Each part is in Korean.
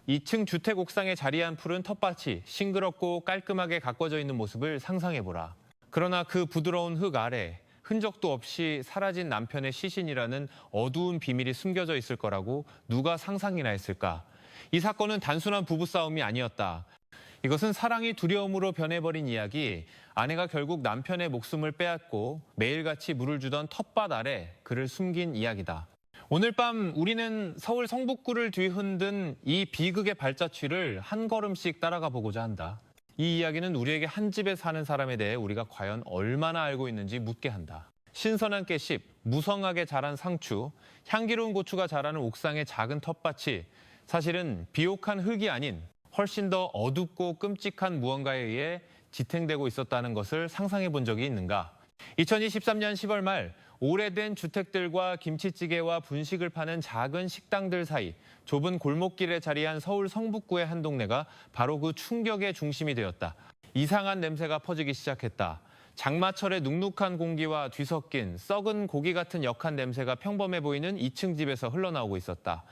2층 주택 옥상에 자리한 푸른 텃밭이 싱그럽고 깔끔하게 가꿔져 있는 모습을 상상해보라. 그러나 그 부드러운 흙 아래 흔적도 없이 사라진 남편의 시신이라는 어두운 비밀이 숨겨져 있을 거라고 누가 상상이나 했을까? 이 사건은 단순한 부부싸움이 아니었다. 이것은 사랑이 두려움으로 변해버린 이야기, 아내가 결국 남편의 목숨을 빼앗고 매일같이 물을 주던 텃밭 아래 그를 숨긴 이야기다. 오늘 밤 우리는 서울 성북구를 뒤흔든 이 비극의 발자취를 한 걸음씩 따라가 보고자 한다. 이 이야기는 우리에게 한 집에 사는 사람에 대해 우리가 과연 얼마나 알고 있는지 묻게 한다. 신선한 깨씹, 무성하게 자란 상추, 향기로운 고추가 자라는 옥상의 작은 텃밭이 사실은 비옥한 흙이 아닌 훨씬 더 어둡고 끔찍한 무언가에 의해 지탱되고 있었다는 것을 상상해 본 적이 있는가? 2023년 10월 말 오래된 주택들과 김치찌개와 분식을 파는 작은 식당들 사이 좁은 골목길에 자리한 서울 성북구의 한 동네가 바로 그 충격의 중심이 되었다. 이상한 냄새가 퍼지기 시작했다. 장마철의 눅눅한 공기와 뒤섞인 썩은 고기 같은 역한 냄새가 평범해 보이는 2층 집에서 흘러나오고 있었다.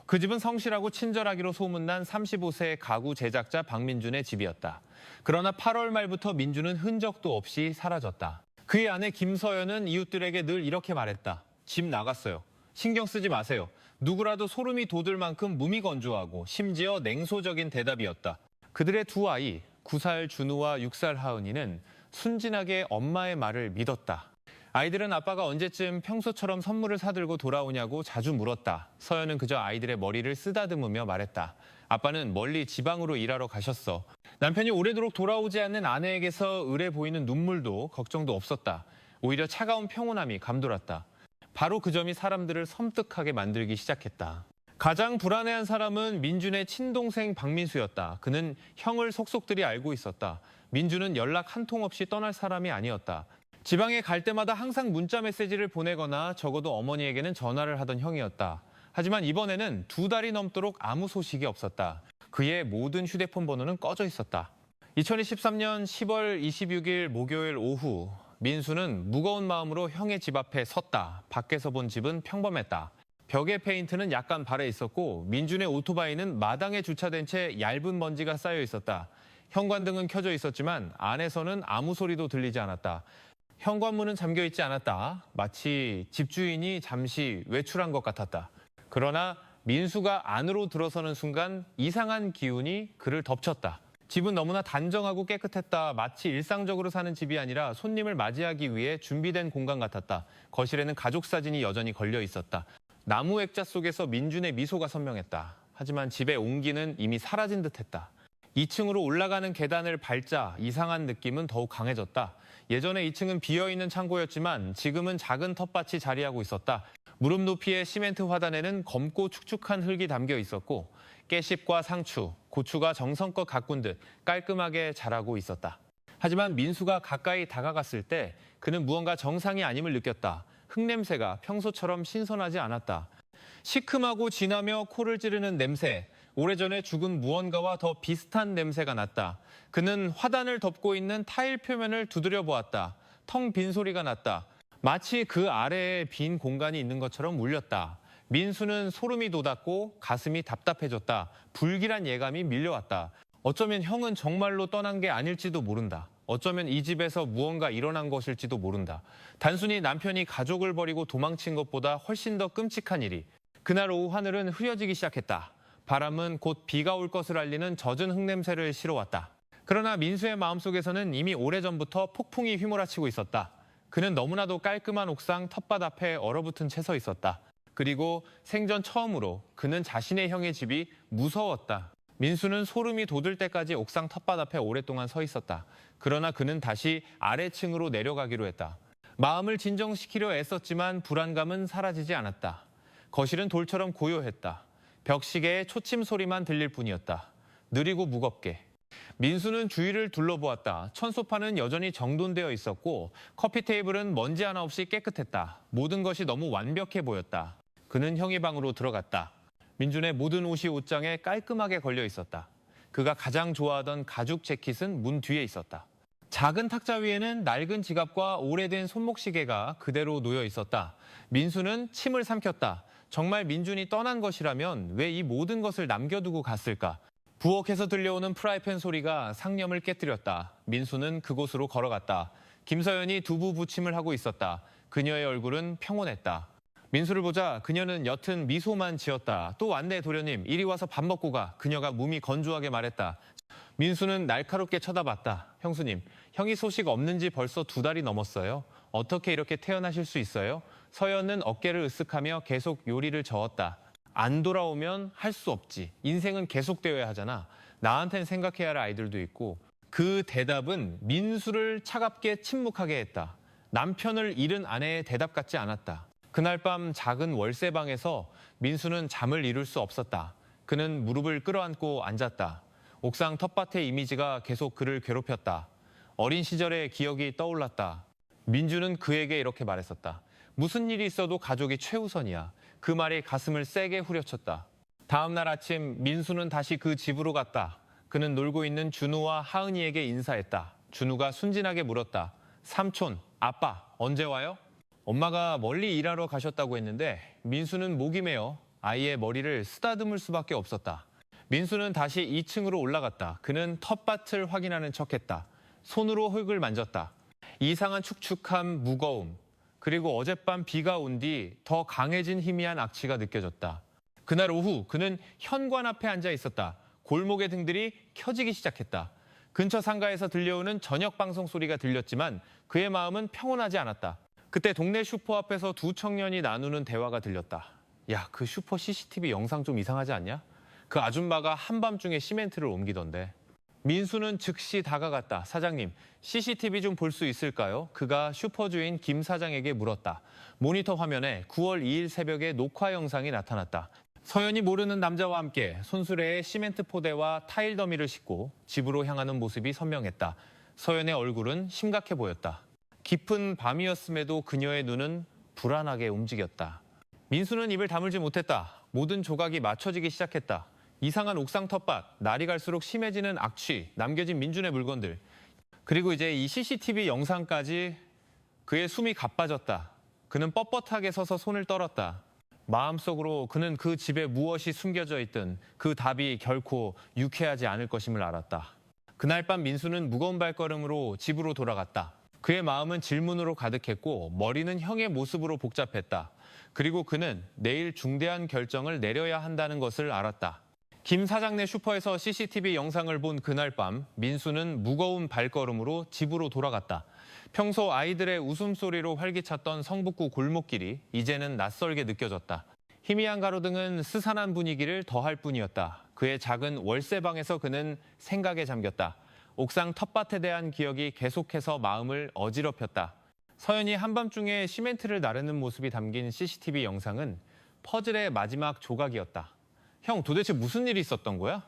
그 집은 성실하고 친절하기로 소문난 35세 가구 제작자 박민준의 집이었다. 그러나 8월 말부터 민준은 흔적도 없이 사라졌다. 그의 아내 김서연은 이웃들에게 늘 이렇게 말했다. 집 나갔어요. 신경 쓰지 마세요. 누구라도 소름이 돋을 만큼 무미건조하고 심지어 냉소적인 대답이었다. 그들의 두 아이, 9살 준우와 6살 하은이는 순진하게 엄마의 말을 믿었다. 아이들은 아빠가 언제쯤 평소처럼 선물을 사들고 돌아오냐고 자주 물었다. 서연은 그저 아이들의 머리를 쓰다듬으며 말했다. 아빠는 멀리 지방으로 일하러 가셨어. 남편이 오래도록 돌아오지 않는 아내에게서 의뢰 보이는 눈물도 걱정도 없었다. 오히려 차가운 평온함이 감돌았다. 바로 그 점이 사람들을 섬뜩하게 만들기 시작했다. 가장 불안해한 사람은 민준의 친동생 박민수였다. 그는 형을 속속들이 알고 있었다. 민준은 연락 한 통 없이 떠날 사람이 아니었다. 지방에 갈 때마다 항상 문자 메시지를 보내거나 적어도 어머니에게는 전화를 하던 형이었다. 하지만 이번에는 2달이 넘도록 아무 소식이 없었다. 그의 모든 휴대폰 번호는 꺼져 있었다. 2023년 10월 26일 목요일 오후, 민수는 무거운 마음으로 형의 집 앞에 섰다. 밖에서 본 집은 평범했다. 벽에 페인트는 약간 발해 있었고 민준의 오토바이는 마당에 주차된 채 얇은 먼지가 쌓여 있었다. 현관등은 켜져 있었지만 안에서는 아무 소리도 들리지 않았다. 현관문은 잠겨 있지 않았다. 마치 집주인이 잠시 외출한 것 같았다. 그러나 민수가 안으로 들어서는 순간 이상한 기운이 그를 덮쳤다. 집은 너무나 단정하고 깨끗했다. 마치 일상적으로 사는 집이 아니라 손님을 맞이하기 위해 준비된 공간 같았다. 거실에는 가족 사진이 여전히 걸려 있었다. 나무 액자 속에서 민준의 미소가 선명했다. 하지만 집의 온기는 이미 사라진 듯했다. 2층으로 올라가는 계단을 밟자 이상한 느낌은 더욱 강해졌다. 예전에 2층은 비어있는 창고였지만 지금은 작은 텃밭이 자리하고 있었다. 무릎 높이의 시멘트 화단에는 검고 축축한 흙이 담겨 있었고 깨씹과 상추, 고추가 정성껏 가꾼 듯 깔끔하게 자라고 있었다. 하지만 민수가 가까이 다가갔을 때 그는 무언가 정상이 아님을 느꼈다. 흙냄새가 평소처럼 신선하지 않았다. 시큼하고 진하며 코를 찌르는 냄새, 오래전에 죽은 무언가와 더 비슷한 냄새가 났다. 그는 화단을 덮고 있는 타일 표면을 두드려 보았다. 텅 빈 소리가 났다. 마치 그 아래에 빈 공간이 있는 것처럼 울렸다. 민수는 소름이 돋았고 가슴이 답답해졌다. 불길한 예감이 밀려왔다. 어쩌면 형은 정말로 떠난 게 아닐지도 모른다. 어쩌면 이 집에서 무언가 일어난 것일지도 모른다. 단순히 남편이 가족을 버리고 도망친 것보다 훨씬 더 끔찍한 일이. 그날 오후 하늘은 흐려지기 시작했다. 바람은 곧 비가 올 것을 알리는 젖은 흙냄새를 실어왔다. 그러나 민수의 마음속에서는 이미 오래전부터 폭풍이 휘몰아치고 있었다. 그는 너무나도 깔끔한 옥상 텃밭 앞에 얼어붙은 채 서 있었다. 그리고 생전 처음으로 그는 자신의 형의 집이 무서웠다. 민수는 소름이 돋을 때까지 옥상 텃밭 앞에 오랫동안 서 있었다. 그러나 그는 다시 아래층으로 내려가기로 했다. 마음을 진정시키려 애썼지만 불안감은 사라지지 않았다. 거실은 돌처럼 고요했다. 벽시계의 초침 소리만 들릴 뿐이었다. 느리고 무겁게. 민수는 주위를 둘러보았다. 천소파는 여전히 정돈되어 있었고 커피 테이블은 먼지 하나 없이 깨끗했다. 모든 것이 너무 완벽해 보였다. 그는 형의 방으로 들어갔다. 민준의 모든 옷이 옷장에 깔끔하게 걸려 있었다. 그가 가장 좋아하던 가죽 재킷은 문 뒤에 있었다. 작은 탁자 위에는 낡은 지갑과 오래된 손목시계가 그대로 놓여 있었다. 민수는 침을 삼켰다. 정말 민준이 떠난 것이라면 왜 이 모든 것을 남겨두고 갔을까? 부엌에서 들려오는 프라이팬 소리가 상념을 깨뜨렸다. 민수는 그곳으로 걸어갔다. 김서연이 두부 부침을 하고 있었다. 그녀의 얼굴은 평온했다. 민수를 보자 그녀는 옅은 미소만 지었다. 또 왔네 도련님. 이리 와서 밥 먹고 가. 그녀가 몸이 건조하게 말했다. 민수는 날카롭게 쳐다봤다. 형수님, 형이 소식 없는지 벌써 2달이 넘었어요. 어떻게 이렇게 태어나실 수 있어요? 서연은 어깨를 으쓱하며 계속 요리를 저었다. 안 돌아오면 할 수 없지. 인생은 계속되어야 하잖아. 나한텐 생각해야 할 아이들도 있고. 그 대답은 민수를 차갑게 침묵하게 했다. 남편을 잃은 아내의 대답 같지 않았다. 그날 밤 작은 월세방에서 민수는 잠을 이룰 수 없었다. 그는 무릎을 끌어안고 앉았다. 옥상 텃밭의 이미지가 계속 그를 괴롭혔다. 어린 시절의 기억이 떠올랐다. 민주는 그에게 이렇게 말했었다. 무슨 일이 있어도 가족이 최우선이야. 그 말이 가슴을 세게 후려쳤다. 다음 날 아침 민수는 다시 그 집으로 갔다. 그는 놀고 있는 준우와 하은이에게 인사했다. 준우가 순진하게 물었다. 삼촌, 아빠, 언제 와요? 엄마가 멀리 일하러 가셨다고 했는데 민수는 목이 메어 아이의 머리를 쓰다듬을 수밖에 없었다. 민수는 다시 2층으로 올라갔다. 그는 텃밭을 확인하는 척했다. 손으로 흙을 만졌다. 이상한 축축함, 무거움, 그리고 어젯밤 비가 온 뒤 더 강해진 희미한 악취가 느껴졌다. 그날 오후 그는 현관 앞에 앉아 있었다. 골목의 등들이 켜지기 시작했다. 근처 상가에서 들려오는 저녁 방송 소리가 들렸지만 그의 마음은 평온하지 않았다. 그때 동네 슈퍼 앞에서 두 청년이 나누는 대화가 들렸다. 야, 그 슈퍼 CCTV 영상 좀 이상하지 않냐? 그 아줌마가 한밤중에 시멘트를 옮기던데. 민수는 즉시 다가갔다. 사장님, CCTV 좀 볼 수 있을까요? 그가 슈퍼 주인 김 사장에게 물었다. 모니터 화면에 9월 2일 새벽에 녹화 영상이 나타났다. 서연이 모르는 남자와 함께 손수레에 시멘트 포대와 타일 더미를 싣고 집으로 향하는 모습이 선명했다. 서연의 얼굴은 심각해 보였다. 깊은 밤이었음에도 그녀의 눈은 불안하게 움직였다. 민수는 입을 다물지 못했다. 모든 조각이 맞춰지기 시작했다. 이상한 옥상 텃밭, 날이 갈수록 심해지는 악취, 남겨진 민준의 물건들. 그리고 이제 이 CCTV 영상까지. 그의 숨이 가빠졌다. 그는 뻣뻣하게 서서 손을 떨었다. 마음속으로 그는 그 집에 무엇이 숨겨져 있든 그 답이 결코 유쾌하지 않을 것임을 알았다. 그날 밤 민수는 무거운 발걸음으로 집으로 돌아갔다. 그의 마음은 질문으로 가득했고 머리는 형의 모습으로 복잡했다. 그리고 그는 내일 중대한 결정을 내려야 한다는 것을 알았다. 김 사장네 슈퍼에서 CCTV 영상을 본 그날 밤 민수는 무거운 발걸음으로 집으로 돌아갔다. 평소 아이들의 웃음소리로 활기찼던 성북구 골목길이 이제는 낯설게 느껴졌다. 희미한 가로등은 스산한 분위기를 더할 뿐이었다. 그의 작은 월세방에서 그는 생각에 잠겼다. 옥상 텃밭에 대한 기억이 계속해서 마음을 어지럽혔다. 서연이 한밤중에 시멘트를 나르는 모습이 담긴 CCTV 영상은 퍼즐의 마지막 조각이었다. 형, 도대체 무슨 일이 있었던 거야?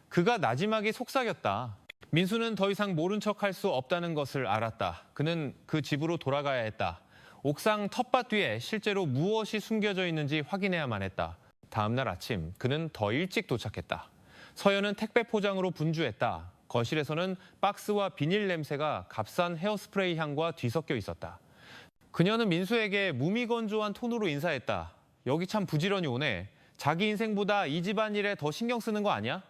그가 나지막이 속삭였다. 민수는 더 이상 모른 척할 수 없다는 것을 알았다. 그는 그 집으로 돌아가야 했다. 옥상 텃밭 뒤에 실제로 무엇이 숨겨져 있는지 확인해야만 했다. 다음 날 아침 그는 더 일찍 도착했다. 서연은 택배 포장으로 분주했다. 거실에서는 박스와 비닐 냄새가 값싼 헤어스프레이 향과 뒤섞여 있었다. 그녀는 민수에게 무미건조한 톤으로 인사했다. 여기 참 부지런히 오네. 자기 인생보다 이 집안일에 더 신경 쓰는 거 아니야?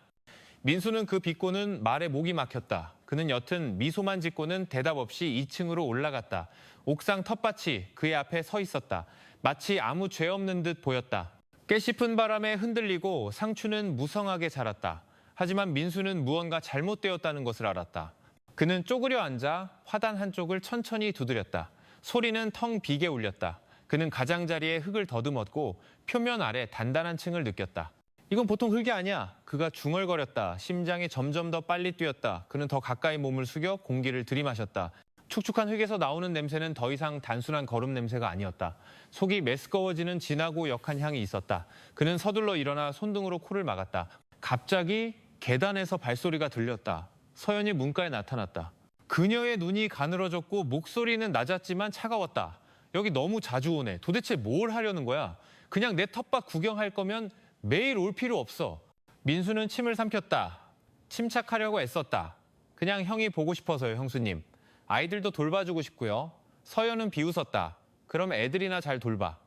민수는 그 비꼬는 말에 목이 막혔다. 그는 옅은 미소만 짓고는 대답 없이 2층으로 올라갔다. 옥상 텃밭이 그의 앞에 서 있었다. 마치 아무 죄 없는 듯 보였다. 깨씹은 바람에 흔들리고 상추는 무성하게 자랐다. 하지만 민수는 무언가 잘못되었다는 것을 알았다. 그는 쪼그려 앉아 화단 한쪽을 천천히 두드렸다. 소리는 텅 비게 울렸다. 그는 가장자리에 흙을 더듬었고 표면 아래 단단한 층을 느꼈다. 이건 보통 흙이 아니야. 그가 중얼거렸다. 심장이 점점 더 빨리 뛰었다. 그는 더 가까이 몸을 숙여 공기를 들이마셨다. 축축한 흙에서 나오는 냄새는 더 이상 단순한 거름 냄새가 아니었다. 속이 메스꺼워지는 진하고 역한 향이 있었다. 그는 서둘러 일어나 손등으로 코를 막았다. 갑자기 계단에서 발소리가 들렸다. 서연이 문가에 나타났다. 그녀의 눈이 가늘어졌고 목소리는 낮았지만 차가웠다. 여기 너무 자주 오네. 도대체 뭘 하려는 거야? 그냥 내 텃밭 구경할 거면 매일 올 필요 없어. 민수는 침을 삼켰다. 침착하려고 애썼다. 그냥 형이 보고 싶어서요, 형수님. 아이들도 돌봐주고 싶고요. 서연은 비웃었다. 그럼 애들이나 잘 돌봐.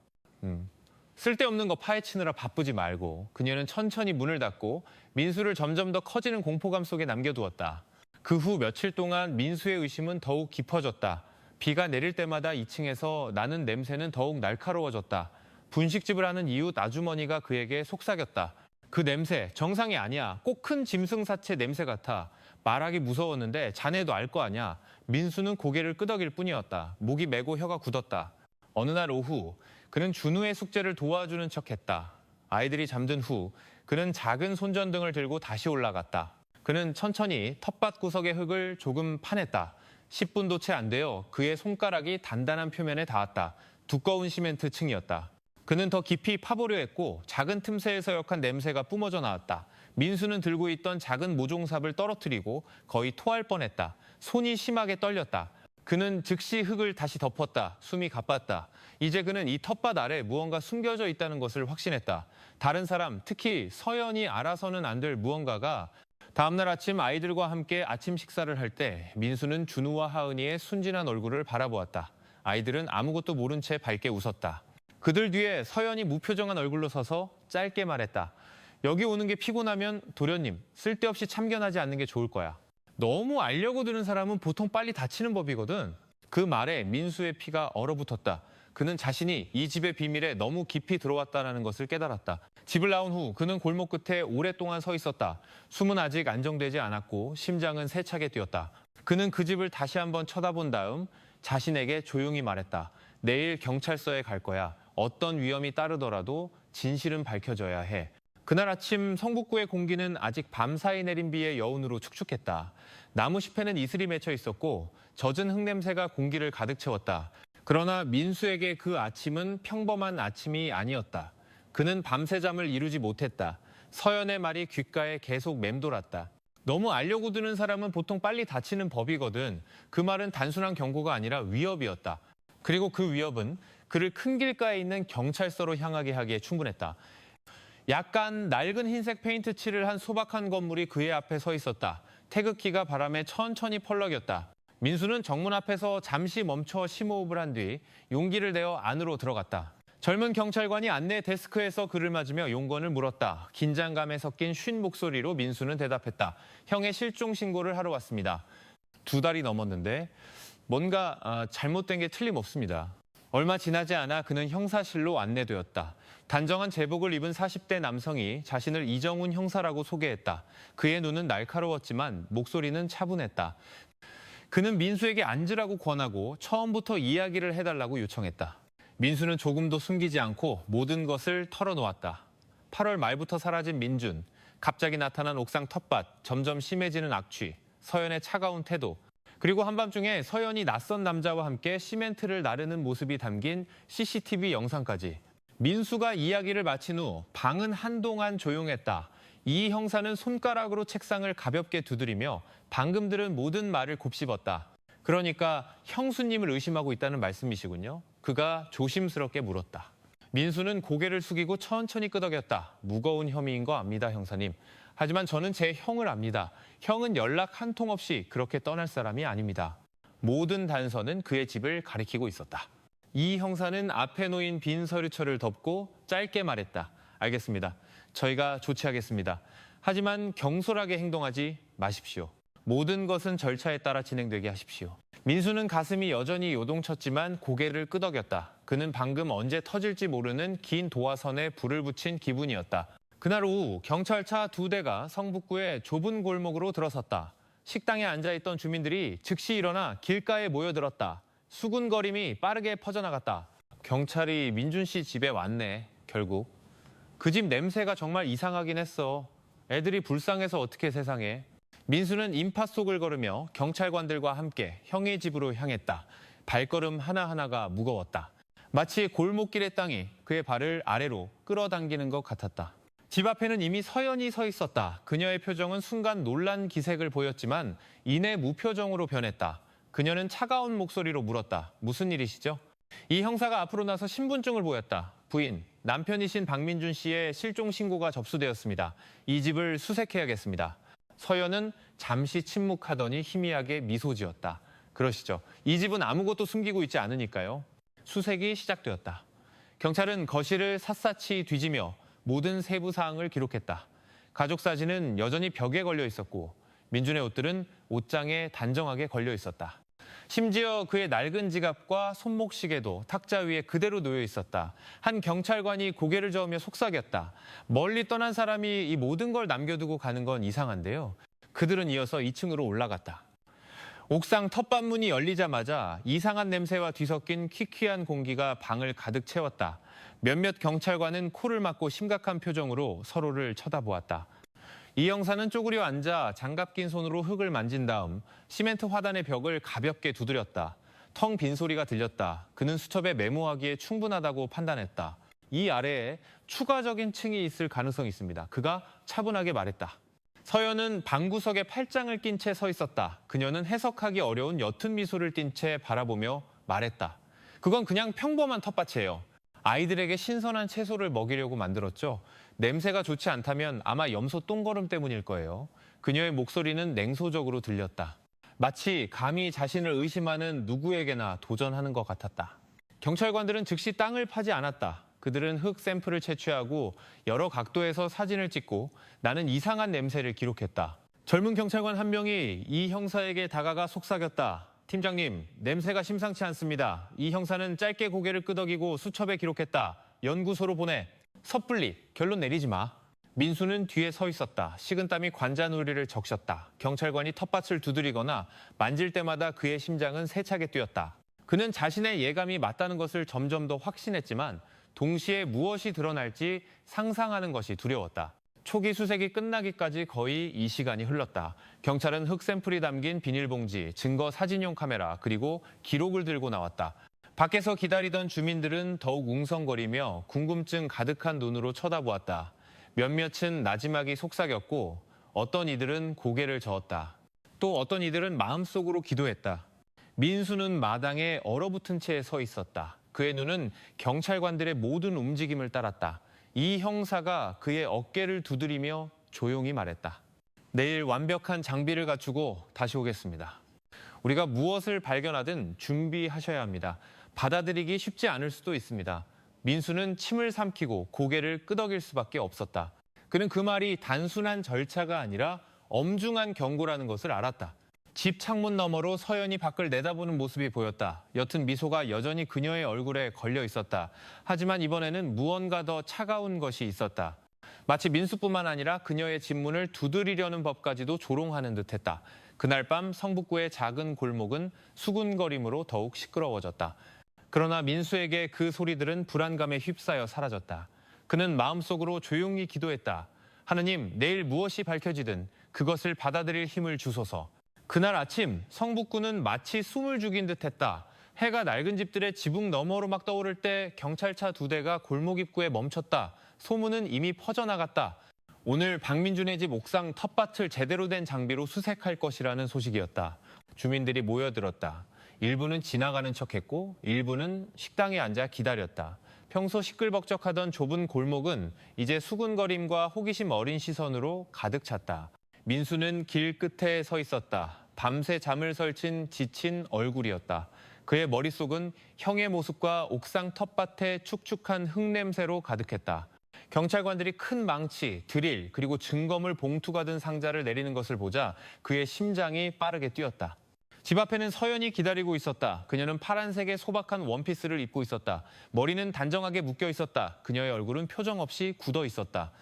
쓸데없는 거 파헤치느라 바쁘지 말고. 그녀는 천천히 문을 닫고 민수를 점점 더 커지는 공포감 속에 남겨두었다. 그 후 며칠 동안 민수의 의심은 더욱 깊어졌다. 비가 내릴 때마다 2층에서 나는 냄새는 더욱 날카로워졌다. 분식집을 하는 이웃 아주머니가 그에게 속삭였다. 그 냄새 정상이 아니야. 꼭 큰 짐승사체 냄새 같아. 말하기 무서웠는데 자네도 알 거 아냐. 민수는 고개를 끄덕일 뿐이었다. 목이 메고 혀가 굳었다. 어느 날 오후 그는 준우의 숙제를 도와주는 척했다. 아이들이 잠든 후 그는 작은 손전등을 들고 다시 올라갔다. 그는 천천히 텃밭 구석의 흙을 조금 파냈다. 10분도 채 안 되어 그의 손가락이 단단한 표면에 닿았다. 두꺼운 시멘트 층이었다. 그는 더 깊이 파보려 했고 작은 틈새에서 역한 냄새가 뿜어져 나왔다. 민수는 들고 있던 작은 모종삽을 떨어뜨리고 거의 토할 뻔했다. 손이 심하게 떨렸다. 그는 즉시 흙을 다시 덮었다. 숨이 가빴다. 이제 그는 이 텃밭 아래 무언가 숨겨져 있다는 것을 확신했다. 다른 사람, 특히 서연이 알아서는 안 될 무언가가. 다음날 아침 아이들과 함께 아침 식사를 할 때 민수는 준우와 하은이의 순진한 얼굴을 바라보았다. 아이들은 아무것도 모른 채 밝게 웃었다. 그들 뒤에 서연이 무표정한 얼굴로 서서 짧게 말했다. 여기 오는 게 피곤하면 도련님, 쓸데없이 참견하지 않는 게 좋을 거야. 너무 알려고 드는 사람은 보통 빨리 다치는 법이거든. 그 말에 민수의 피가 얼어붙었다. 그는 자신이 이 집의 비밀에 너무 깊이 들어왔다는 것을 깨달았다. 집을 나온 후 그는 골목 끝에 오랫동안 서 있었다. 숨은 아직 안정되지 않았고 심장은 세차게 뛰었다. 그는 그 집을 다시 한번 쳐다본 다음 자신에게 조용히 말했다. 내일 경찰서에 갈 거야. 어떤 위험이 따르더라도 진실은 밝혀져야 해. 그날 아침 성북구의 공기는 아직 밤사이 내린 비의 여운으로 축축했다. 나무 잎에는 이슬이 맺혀 있었고 젖은 흙냄새가 공기를 가득 채웠다. 그러나 민수에게 그 아침은 평범한 아침이 아니었다. 그는 밤새 잠을 이루지 못했다. 서연의 말이 귓가에 계속 맴돌았다. 너무 알려고 드는 사람은 보통 빨리 다치는 법이거든. 그 말은 단순한 경고가 아니라 위협이었다. 그리고 그 위협은 그를 큰 길가에 있는 경찰서로 향하게 하기에 충분했다. 약간 낡은 흰색 페인트 칠을 한 소박한 건물이 그의 앞에 서 있었다. 태극기가 바람에 천천히 펄럭였다. 민수는 정문 앞에서 잠시 멈춰 심호흡을 한 뒤 용기를 내어 안으로 들어갔다. 젊은 경찰관이 안내 데스크에서 그를 맞으며 용건을 물었다. 긴장감에 섞인 쉰 목소리로 민수는 대답했다. 형의 실종 신고를 하러 왔습니다. 2달이 넘었는데 뭔가 잘못된 게 틀림없습니다. 얼마 지나지 않아 그는 형사실로 안내되었다. 단정한 제복을 입은 40대 남성이 자신을 이정훈 형사라고 소개했다. 그의 눈은 날카로웠지만 목소리는 차분했다. 그는 민수에게 앉으라고 권하고 처음부터 이야기를 해달라고 요청했다. 민수는 조금도 숨기지 않고 모든 것을 털어놓았다. 8월 말부터 사라진 민준, 갑자기 나타난 옥상 텃밭, 점점 심해지는 악취, 서연의 차가운 태도, 그리고 한밤중에 서연이 낯선 남자와 함께 시멘트를 나르는 모습이 담긴 CCTV 영상까지. 민수가 이야기를 마친 후 방은 한동안 조용했다. 이 형사는 손가락으로 책상을 가볍게 두드리며 방금 들은 모든 말을 곱씹었다. 그러니까 형수님을 의심하고 있다는 말씀이시군요. 그가 조심스럽게 물었다. 민수는 고개를 숙이고 천천히 끄덕였다. 무거운 혐의인 거 압니다, 형사님. 하지만 저는 제 형을 압니다. 형은 연락 한 통 없이 그렇게 떠날 사람이 아닙니다. 모든 단서는 그의 집을 가리키고 있었다. 이 형사는 앞에 놓인 빈 서류철을 덮고 짧게 말했다. 알겠습니다. 저희가 조치하겠습니다. 하지만 경솔하게 행동하지 마십시오. 모든 것은 절차에 따라 진행되게 하십시오. 민수는 가슴이 여전히 요동쳤지만 고개를 끄덕였다. 그는 방금 언제 터질지 모르는 긴 도화선에 불을 붙인 기분이었다. 그날 오후 경찰차 2대가 성북구의 좁은 골목으로 들어섰다. 식당에 앉아있던 주민들이 즉시 일어나 길가에 모여들었다. 수군거림이 빠르게 퍼져나갔다. 경찰이 민준 씨 집에 왔네, 결국. 그 집 냄새가 정말 이상하긴 했어. 애들이 불쌍해서 어떻게 세상에. 민수는 인파 속을 걸으며 경찰관들과 함께 형의 집으로 향했다. 발걸음 하나하나가 무거웠다. 마치 골목길의 땅이 그의 발을 아래로 끌어당기는 것 같았다. 집 앞에는 이미 서연이 서 있었다. 그녀의 표정은 순간 놀란 기색을 보였지만 이내 무표정으로 변했다. 그녀는 차가운 목소리로 물었다. 무슨 일이시죠? 이 형사가 앞으로 나서 신분증을 보였다. 부인, 남편이신 박민준 씨의 실종 신고가 접수되었습니다. 이 집을 수색해야겠습니다. 서연은 잠시 침묵하더니 희미하게 미소 지었다. 그러시죠. 이 집은 아무것도 숨기고 있지 않으니까요. 수색이 시작되었다. 경찰은 거실을 샅샅이 뒤지며 모든 세부 사항을 기록했다. 가족 사진은 여전히 벽에 걸려 있었고 민준의 옷들은 옷장에 단정하게 걸려 있었다. 심지어 그의 낡은 지갑과 손목시계도 탁자 위에 그대로 놓여 있었다. 한 경찰관이 고개를 저으며 속삭였다. 멀리 떠난 사람이 이 모든 걸 남겨두고 가는 건 이상한데요. 그들은 이어서 2층으로 올라갔다. 옥상 텃밭문이 열리자마자 이상한 냄새와 뒤섞인 퀴퀴한 공기가 방을 가득 채웠다. 몇몇 경찰관은 코를 막고 심각한 표정으로 서로를 쳐다보았다. 이 형사는 쪼그려 앉아 장갑 낀 손으로 흙을 만진 다음 시멘트 화단의 벽을 가볍게 두드렸다. 텅 빈 소리가 들렸다. 그는 수첩에 메모하기에 충분하다고 판단했다. 이 아래에 추가적인 층이 있을 가능성이 있습니다. 그가 차분하게 말했다. 서연은 방구석에 팔짱을 낀 채 서 있었다. 그녀는 해석하기 어려운 옅은 미소를 띤 채 바라보며 말했다. 그건 그냥 평범한 텃밭이에요. 아이들에게 신선한 채소를 먹이려고 만들었죠. 냄새가 좋지 않다면 아마 염소 똥거름 때문일 거예요. 그녀의 목소리는 냉소적으로 들렸다. 마치 감히 자신을 의심하는 누구에게나 도전하는 것 같았다. 경찰관들은 즉시 땅을 파지 않았다. 그들은 흙 샘플을 채취하고 여러 각도에서 사진을 찍고 나는 이상한 냄새를 기록했다. 젊은 경찰관 한 명이 이 형사에게 다가가 속삭였다. 팀장님, 냄새가 심상치 않습니다. 이 형사는 짧게 고개를 끄덕이고 수첩에 기록했다. 연구소로 보내. 섣불리 결론 내리지 마. 민수는 뒤에 서 있었다. 식은땀이 관자놀이를 적셨다. 경찰관이 텃밭을 두드리거나 만질 때마다 그의 심장은 세차게 뛰었다. 그는 자신의 예감이 맞다는 것을 점점 더 확신했지만 동시에 무엇이 드러날지 상상하는 것이 두려웠다. 초기 수색이 끝나기까지 거의 이 시간이 흘렀다. 경찰은 흙 샘플이 담긴 비닐봉지, 증거 사진용 카메라, 그리고 기록을 들고 나왔다. 밖에서 기다리던 주민들은 더욱 웅성거리며 궁금증 가득한 눈으로 쳐다보았다. 몇몇은 나지막이 속삭였고 어떤 이들은 고개를 저었다. 또 어떤 이들은 마음속으로 기도했다. 민수는 마당에 얼어붙은 채 서 있었다. 그의 눈은 경찰관들의 모든 움직임을 따랐다. 이 형사가 그의 어깨를 두드리며 조용히 말했다. 내일 완벽한 장비를 갖추고 다시 오겠습니다. 우리가 무엇을 발견하든 준비하셔야 합니다. 받아들이기 쉽지 않을 수도 있습니다. 민수는 침을 삼키고 고개를 끄덕일 수밖에 없었다. 그는 그 말이 단순한 절차가 아니라 엄중한 경고라는 것을 알았다. 집 창문 너머로 서연이 밖을 내다보는 모습이 보였다. 옅은 미소가 여전히 그녀의 얼굴에 걸려 있었다. 하지만 이번에는 무언가 더 차가운 것이 있었다. 마치 민수뿐만 아니라 그녀의 집문을 두드리려는 법까지도 조롱하는 듯했다. 그날 밤 성북구의 작은 골목은 수군거림으로 더욱 시끄러워졌다. 그러나 민수에게 그 소리들은 불안감에 휩싸여 사라졌다. 그는 마음속으로 조용히 기도했다. 하느님, 내일 무엇이 밝혀지든 그것을 받아들일 힘을 주소서. 그날 아침 성북구는 마치 숨을 죽인 듯했다. 해가 낡은 집들의 지붕 너머로 막 떠오를 때 경찰차 2대가 골목 입구에 멈췄다. 소문은 이미 퍼져나갔다. 오늘 박민준의 집 옥상 텃밭을 제대로 된 장비로 수색할 것이라는 소식이었다. 주민들이 모여들었다. 일부는 지나가는 척했고 일부는 식당에 앉아 기다렸다. 평소 시끌벅적하던 좁은 골목은 이제 수군거림과 호기심 어린 시선으로 가득 찼다. 민수는 길 끝에 서 있었다. 밤새 잠을 설친 지친 얼굴이었다. 그의 머릿속은 형의 모습과 옥상 텃밭의 축축한 흙냄새로 가득했다. 경찰관들이 큰 망치, 드릴, 그리고 증거물 봉투가 든 상자를 내리는 것을 보자 그의 심장이 빠르게 뛰었다. 집 앞에는 서연이 기다리고 있었다. 그녀는 파란색의 소박한 원피스를 입고 있었다. 머리는 단정하게 묶여 있었다. 그녀의 얼굴은 표정 없이 굳어 있었다.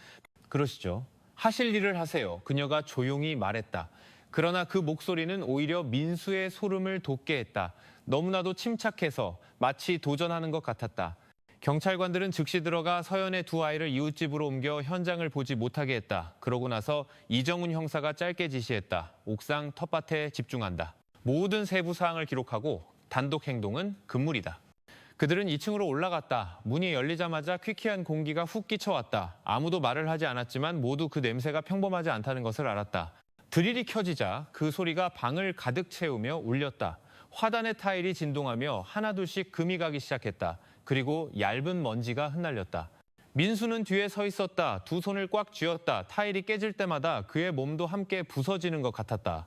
그러시죠. 하실 일을 하세요. 그녀가 조용히 말했다. 그러나 그 목소리는 오히려 민수의 소름을 돋게 했다. 너무나도 침착해서 마치 도전하는 것 같았다. 경찰관들은 즉시 들어가 서연의 2아이를 이웃집으로 옮겨 현장을 보지 못하게 했다. 그러고 나서 이정훈 형사가 짧게 지시했다. 옥상 텃밭에 집중한다. 모든 세부 사항을 기록하고 단독 행동은 금물이다. 그들은 2층으로 올라갔다. 문이 열리자마자 퀴퀴한 공기가 훅 끼쳐왔다. 아무도 말을 하지 않았지만 모두 그 냄새가 평범하지 않다는 것을 알았다. 드릴이 켜지자 그 소리가 방을 가득 채우며 울렸다. 화단의 타일이 진동하며 하나둘씩 금이 가기 시작했다. 그리고 얇은 먼지가 흩날렸다. 민수는 뒤에 서 있었다. 두 손을 꽉 쥐었다. 타일이 깨질 때마다 그의 몸도 함께 부서지는 것 같았다.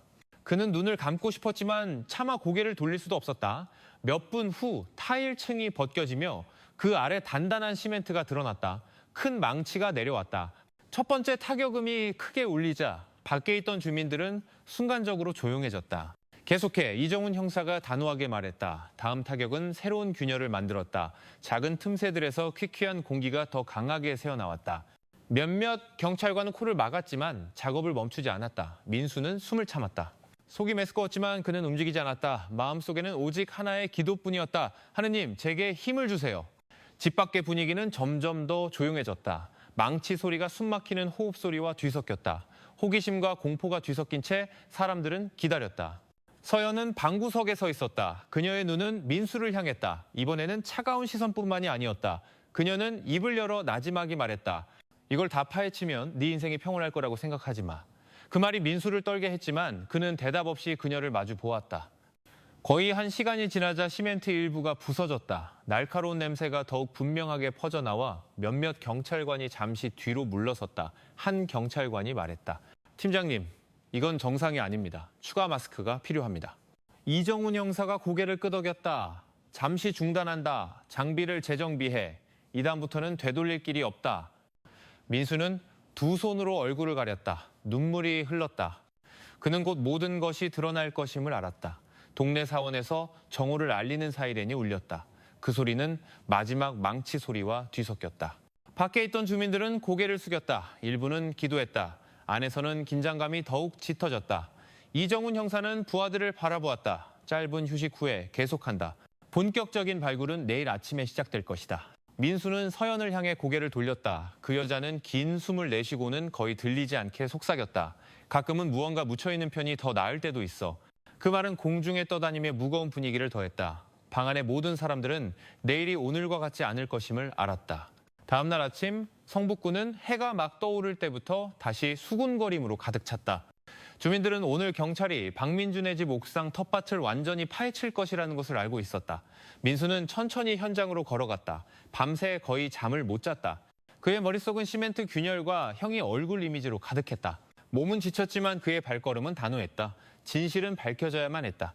그는 눈을 감고 싶었지만 차마 고개를 돌릴 수도 없었다. 몇 분 후 타일층이 벗겨지며 그 아래 단단한 시멘트가 드러났다. 큰 망치가 내려왔다. 첫 번째 타격음이 크게 울리자 밖에 있던 주민들은 순간적으로 조용해졌다. 계속해 이정훈 형사가 단호하게 말했다. 다음 타격은 새로운 균열을 만들었다. 작은 틈새들에서 퀴퀴한 공기가 더 강하게 새어나왔다. 몇몇 경찰관은 코를 막았지만 작업을 멈추지 않았다. 민수는 숨을 참았다. 속이 메스꺼웠지만 그는 움직이지 않았다. 마음속에는 오직 하나의 기도뿐이었다. 하느님, 제게 힘을 주세요. 집 밖의 분위기는 점점 더 조용해졌다. 망치 소리가 숨막히는 호흡 소리와 뒤섞였다. 호기심과 공포가 뒤섞인 채 사람들은 기다렸다. 서연은 방구석에 서 있었다. 그녀의 눈은 민수를 향했다. 이번에는 차가운 시선뿐만이 아니었다. 그녀는 입을 열어 나지막이 말했다. 이걸 다 파헤치면 네 인생이 평온할 거라고 생각하지 마. 그 말이 민수를 떨게 했지만 그는 대답 없이 그녀를 마주 보았다. 거의 1시간이 지나자 시멘트 일부가 부서졌다. 날카로운 냄새가 더욱 분명하게 퍼져나와 몇몇 경찰관이 잠시 뒤로 물러섰다. 한 경찰관이 말했다. 팀장님, 이건 정상이 아닙니다. 추가 마스크가 필요합니다. 이정훈 형사가 고개를 끄덕였다. 잠시 중단한다. 장비를 재정비해. 이다음부터는 되돌릴 길이 없다. 민수는 두 손으로 얼굴을 가렸다. 눈물이 흘렀다. 그는 곧 모든 것이 드러날 것임을 알았다. 동네 사원에서 정오를 알리는 사이렌이 울렸다. 그 소리는 마지막 망치 소리와 뒤섞였다. 밖에 있던 주민들은 고개를 숙였다. 일부는 기도했다. 안에서는 긴장감이 더욱 짙어졌다. 이정훈 형사는 부하들을 바라보았다. 짧은 휴식 후에 계속한다. 본격적인 발굴은 내일 아침에 시작될 것이다. 민수는 서연을 향해 고개를 돌렸다. 그 여자는 긴 숨을 내쉬고는 거의 들리지 않게 속삭였다. 가끔은 무언가 묻혀있는 편이 더 나을 때도 있어. 그 말은 공중에 떠다니며 무거운 분위기를 더했다. 방 안의 모든 사람들은 내일이 오늘과 같지 않을 것임을 알았다. 다음 날 아침 성북구는 해가 막 떠오를 때부터 다시 수군거림으로 가득 찼다. 주민들은 오늘 경찰이 박민준의 집 옥상 텃밭을 완전히 파헤칠 것이라는 것을 알고 있었다. 민수는 천천히 현장으로 걸어갔다. 밤새 거의 잠을 못 잤다. 그의 머릿속은 시멘트 균열과 형의 얼굴 이미지로 가득했다. 몸은 지쳤지만 그의 발걸음은 단호했다. 진실은 밝혀져야만 했다.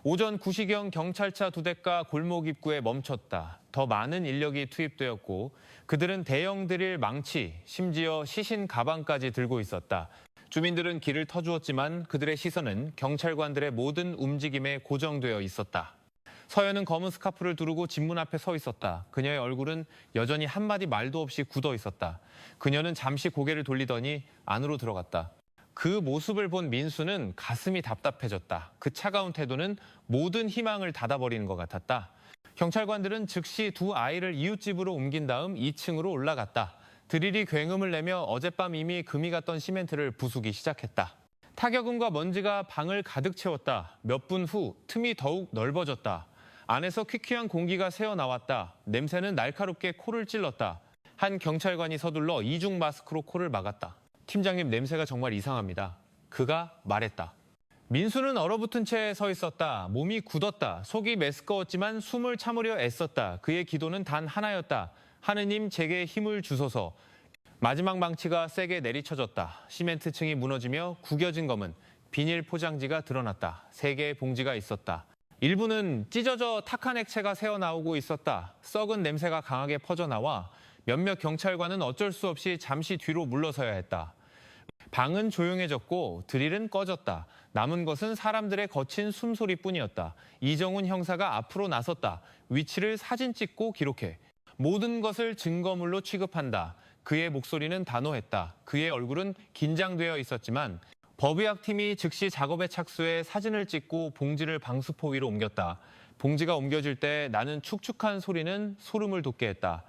오전 9시경 경찰차 2대가 골목 입구에 멈췄다. 더 많은 인력이 투입되었고 그들은 대형 드릴 망치, 심지어 시신 가방까지 들고 있었다. 주민들은 길을 터주었지만 그들의 시선은 경찰관들의 모든 움직임에 고정되어 있었다. 서연은 검은 스카프를 두르고 집문 앞에 서 있었다. 그녀의 얼굴은 여전히 한마디 말도 없이 굳어 있었다. 그녀는 잠시 고개를 돌리더니 안으로 들어갔다. 그 모습을 본 민수는 가슴이 답답해졌다. 그 차가운 태도는 모든 희망을 닫아버리는 것 같았다. 경찰관들은 즉시 두 아이를 이웃집으로 옮긴 다음 2층으로 올라갔다. 드릴이 굉음을 내며 어젯밤 이미 금이 갔던 시멘트를 부수기 시작했다. 타격음과 먼지가 방을 가득 채웠다. 몇 분 후 틈이 더욱 넓어졌다. 안에서 퀴퀴한 공기가 새어나왔다. 냄새는 날카롭게 코를 찔렀다. 한 경찰관이 서둘러 이중 마스크로 코를 막았다. 팀장님, 냄새가 정말 이상합니다. 그가 말했다. 민수는 얼어붙은 채 서 있었다. 몸이 굳었다. 속이 메스꺼웠지만 숨을 참으려 애썼다. 그의 기도는 단 하나였다. 하느님, 제게 힘을 주소서. 마지막 망치가 세게 내리쳐졌다. 시멘트층이 무너지며 구겨진 검은 비닐 포장지가 드러났다. 3개의 봉지가 있었다. 일부는 찢어져 탁한 액체가 새어나오고 있었다. 썩은 냄새가 강하게 퍼져나와 몇몇 경찰관은 어쩔 수 없이 잠시 뒤로 물러서야 했다. 방은 조용해졌고 드릴은 꺼졌다. 남은 것은 사람들의 거친 숨소리뿐이었다. 이정훈 형사가 앞으로 나섰다. 위치를 사진 찍고 기록해. 모든 것을 증거물로 취급한다. 그의 목소리는 단호했다. 그의 얼굴은 긴장되어 있었지만 법의학팀이 즉시 작업에 착수해 사진을 찍고 봉지를 방수포 위로 옮겼다. 봉지가 옮겨질 때 나는 축축한 소리는 소름을 돋게 했다.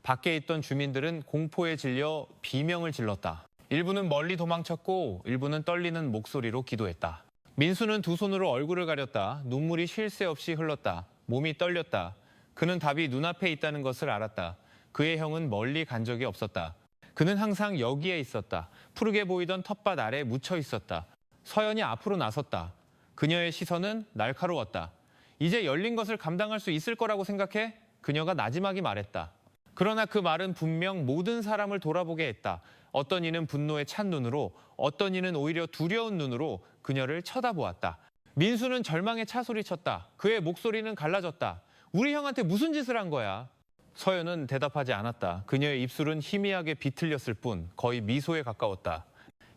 밖에 있던 주민들은 공포에 질려 비명을 질렀다. 일부는 멀리 도망쳤고 일부는 떨리는 목소리로 기도했다. 민수는 두 손으로 얼굴을 가렸다. 눈물이 쉴 새 없이 흘렀다. 몸이 떨렸다. 그는 답이 눈앞에 있다는 것을 알았다. 그의 형은 멀리 간 적이 없었다. 그는 항상 여기에 있었다. 푸르게 보이던 텃밭 아래 묻혀 있었다. 서연이 앞으로 나섰다. 그녀의 시선은 날카로웠다. 이제 열린 것을 감당할 수 있을 거라고 생각해? 그녀가 나지막이 말했다. 그러나 그 말은 분명 모든 사람을 돌아보게 했다. 어떤 이는 분노에 찬 눈으로, 어떤 이는 오히려 두려운 눈으로 그녀를 쳐다보았다. 민수는 절망에 차 소리쳤다. 그의 목소리는 갈라졌다. 우리 형한테 무슨 짓을 한 거야? 서연은 대답하지 않았다. 그녀의 입술은 희미하게 비틀렸을 뿐 거의 미소에 가까웠다.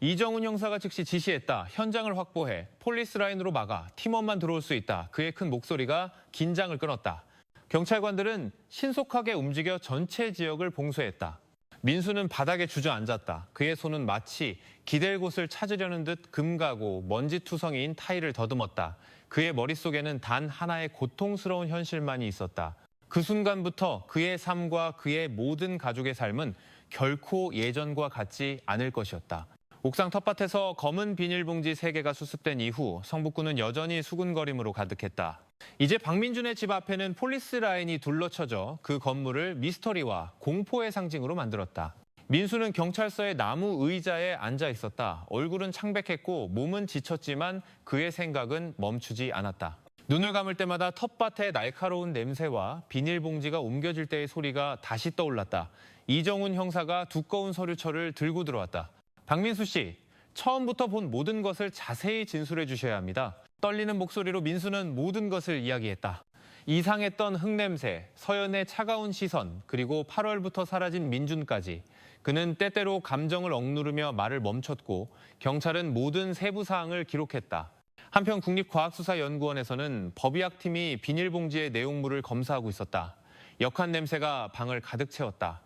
이정훈 형사가 즉시 지시했다. 현장을 확보해. 폴리스 라인으로 막아. 팀원만 들어올 수 있다. 그의 큰 목소리가 긴장을 끊었다. 경찰관들은 신속하게 움직여 전체 지역을 봉쇄했다. 민수는 바닥에 주저앉았다. 그의 손은 마치 기댈 곳을 찾으려는 듯 금가고 먼지투성이인 타일을 더듬었다. 그의 머릿속에는 단 하나의 고통스러운 현실만이 있었다. 그 순간부터 그의 삶과 그의 모든 가족의 삶은 결코 예전과 같지 않을 것이었다. 옥상 텃밭에서 검은 비닐봉지 3개가 수습된 이후 성북구는 여전히 수군거림으로 가득했다. 이제 박민준의 집 앞에는 폴리스 라인이 둘러쳐져 그 건물을 미스터리와 공포의 상징으로 만들었다. 민수는 경찰서의 나무 의자에 앉아 있었다. 얼굴은 창백했고 몸은 지쳤지만 그의 생각은 멈추지 않았다. 눈을 감을 때마다 텃밭의 날카로운 냄새와 비닐봉지가 옮겨질 때의 소리가 다시 떠올랐다. 이정훈 형사가 두꺼운 서류철을 들고 들어왔다. 박민수 씨, 처음부터 본 모든 것을 자세히 진술해 주셔야 합니다. 떨리는 목소리로 민수는 모든 것을 이야기했다. 이상했던 흙냄새, 서연의 차가운 시선, 그리고 8월부터 사라진 민준까지. 그는 때때로 감정을 억누르며 말을 멈췄고 경찰은 모든 세부 사항을 기록했다. 한편 국립과학수사연구원에서는 법의학팀이 비닐봉지의 내용물을 검사하고 있었다. 역한 냄새가 방을 가득 채웠다.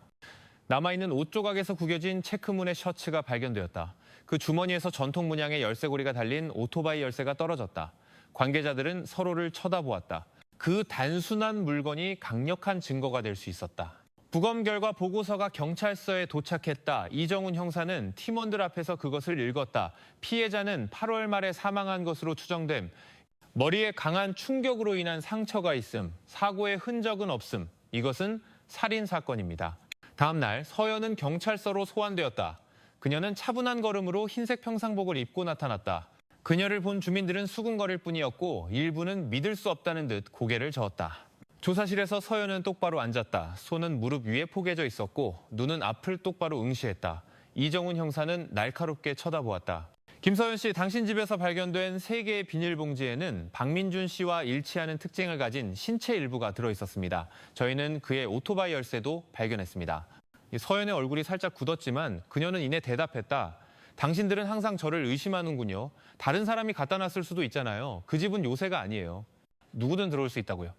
남아있는 옷 조각에서 구겨진 체크문의 셔츠가 발견되었다. 그 주머니에서 전통 문양의 열쇠고리가 달린 오토바이 열쇠가 떨어졌다. 관계자들은 서로를 쳐다보았다. 그 단순한 물건이 강력한 증거가 될 수 있었다. 부검 결과 보고서가 경찰서에 도착했다. 이정훈 형사는 팀원들 앞에서 그것을 읽었다. 피해자는 8월 말에 사망한 것으로 추정됨. 머리에 강한 충격으로 인한 상처가 있음. 사고의 흔적은 없음. 이것은 살인 사건입니다. 다음 날 서연은 경찰서로 소환되었다. 그녀는 차분한 걸음으로 흰색 평상복을 입고 나타났다. 그녀를 본 주민들은 수군거릴 뿐이었고 일부는 믿을 수 없다는 듯 고개를 저었다. 조사실에서 서연은 똑바로 앉았다. 손은 무릎 위에 포개져 있었고 눈은 앞을 똑바로 응시했다. 이정훈 형사는 날카롭게 쳐다보았다. 김서연 씨, 당신 집에서 발견된 3개의 비닐봉지에는 박민준 씨와 일치하는 특징을 가진 신체 일부가 들어있었습니다. 저희는 그의 오토바이 열쇠도 발견했습니다. 서연의 얼굴이 살짝 굳었지만 그녀는 이내 대답했다. 당신들은 항상 저를 의심하는군요. 다른 사람이 갖다 놨을 수도 있잖아요. 그 집은 요새가 아니에요. 누구든 들어올 수 있다고요.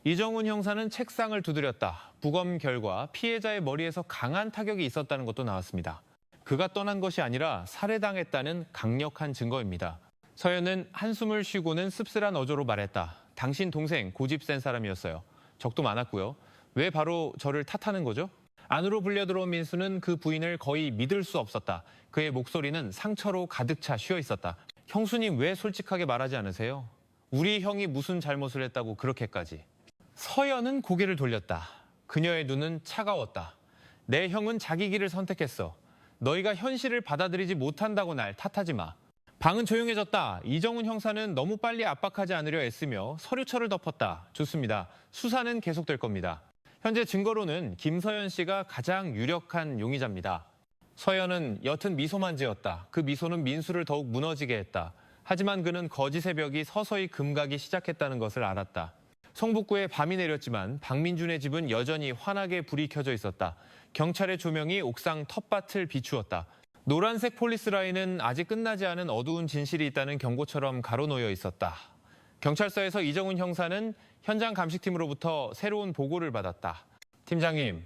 이정훈 형사는 책상을 두드렸다. 부검 결과 피해자의 머리에서 강한 타격이 있었다는 것도 나왔습니다. 그가 떠난 것이 아니라 살해당했다는 강력한 증거입니다. 서연은 한숨을 쉬고는 씁쓸한 어조로 말했다. 당신 동생 고집 센 사람이었어요. 적도 많았고요. 왜 바로 저를 탓하는 거죠? 안으로 불려들어온 민수는 그 부인을 거의 믿을 수 없었다. 그의 목소리는 상처로 가득 차 쉬어 있었다. 형수님 왜 솔직하게 말하지 않으세요? 우리 형이 무슨 잘못을 했다고 그렇게까지. 서연은 고개를 돌렸다. 그녀의 눈은 차가웠다. 내 형은 자기 길을 선택했어. 너희가 현실을 받아들이지 못한다고 날 탓하지 마. 방은 조용해졌다. 이정훈 형사는 너무 빨리 압박하지 않으려 애쓰며 서류철을 덮었다. 좋습니다. 수사는 계속될 겁니다. 현재 증거로는 김서연 씨가 가장 유력한 용의자입니다. 서연은 옅은 미소만 지었다. 그 미소는 민수를 더욱 무너지게 했다. 하지만 그는 거짓의 벽이 서서히 금가기 시작했다는 것을 알았다. 성북구에 밤이 내렸지만 박민준의 집은 여전히 환하게 불이 켜져 있었다. 경찰의 조명이 옥상 텃밭을 비추었다. 노란색 폴리스 라인은 아직 끝나지 않은 어두운 진실이 있다는 경고처럼 가로놓여 있었다. 경찰서에서 이정훈 형사는 현장 감식팀으로부터 새로운 보고를 받았다. 팀장님,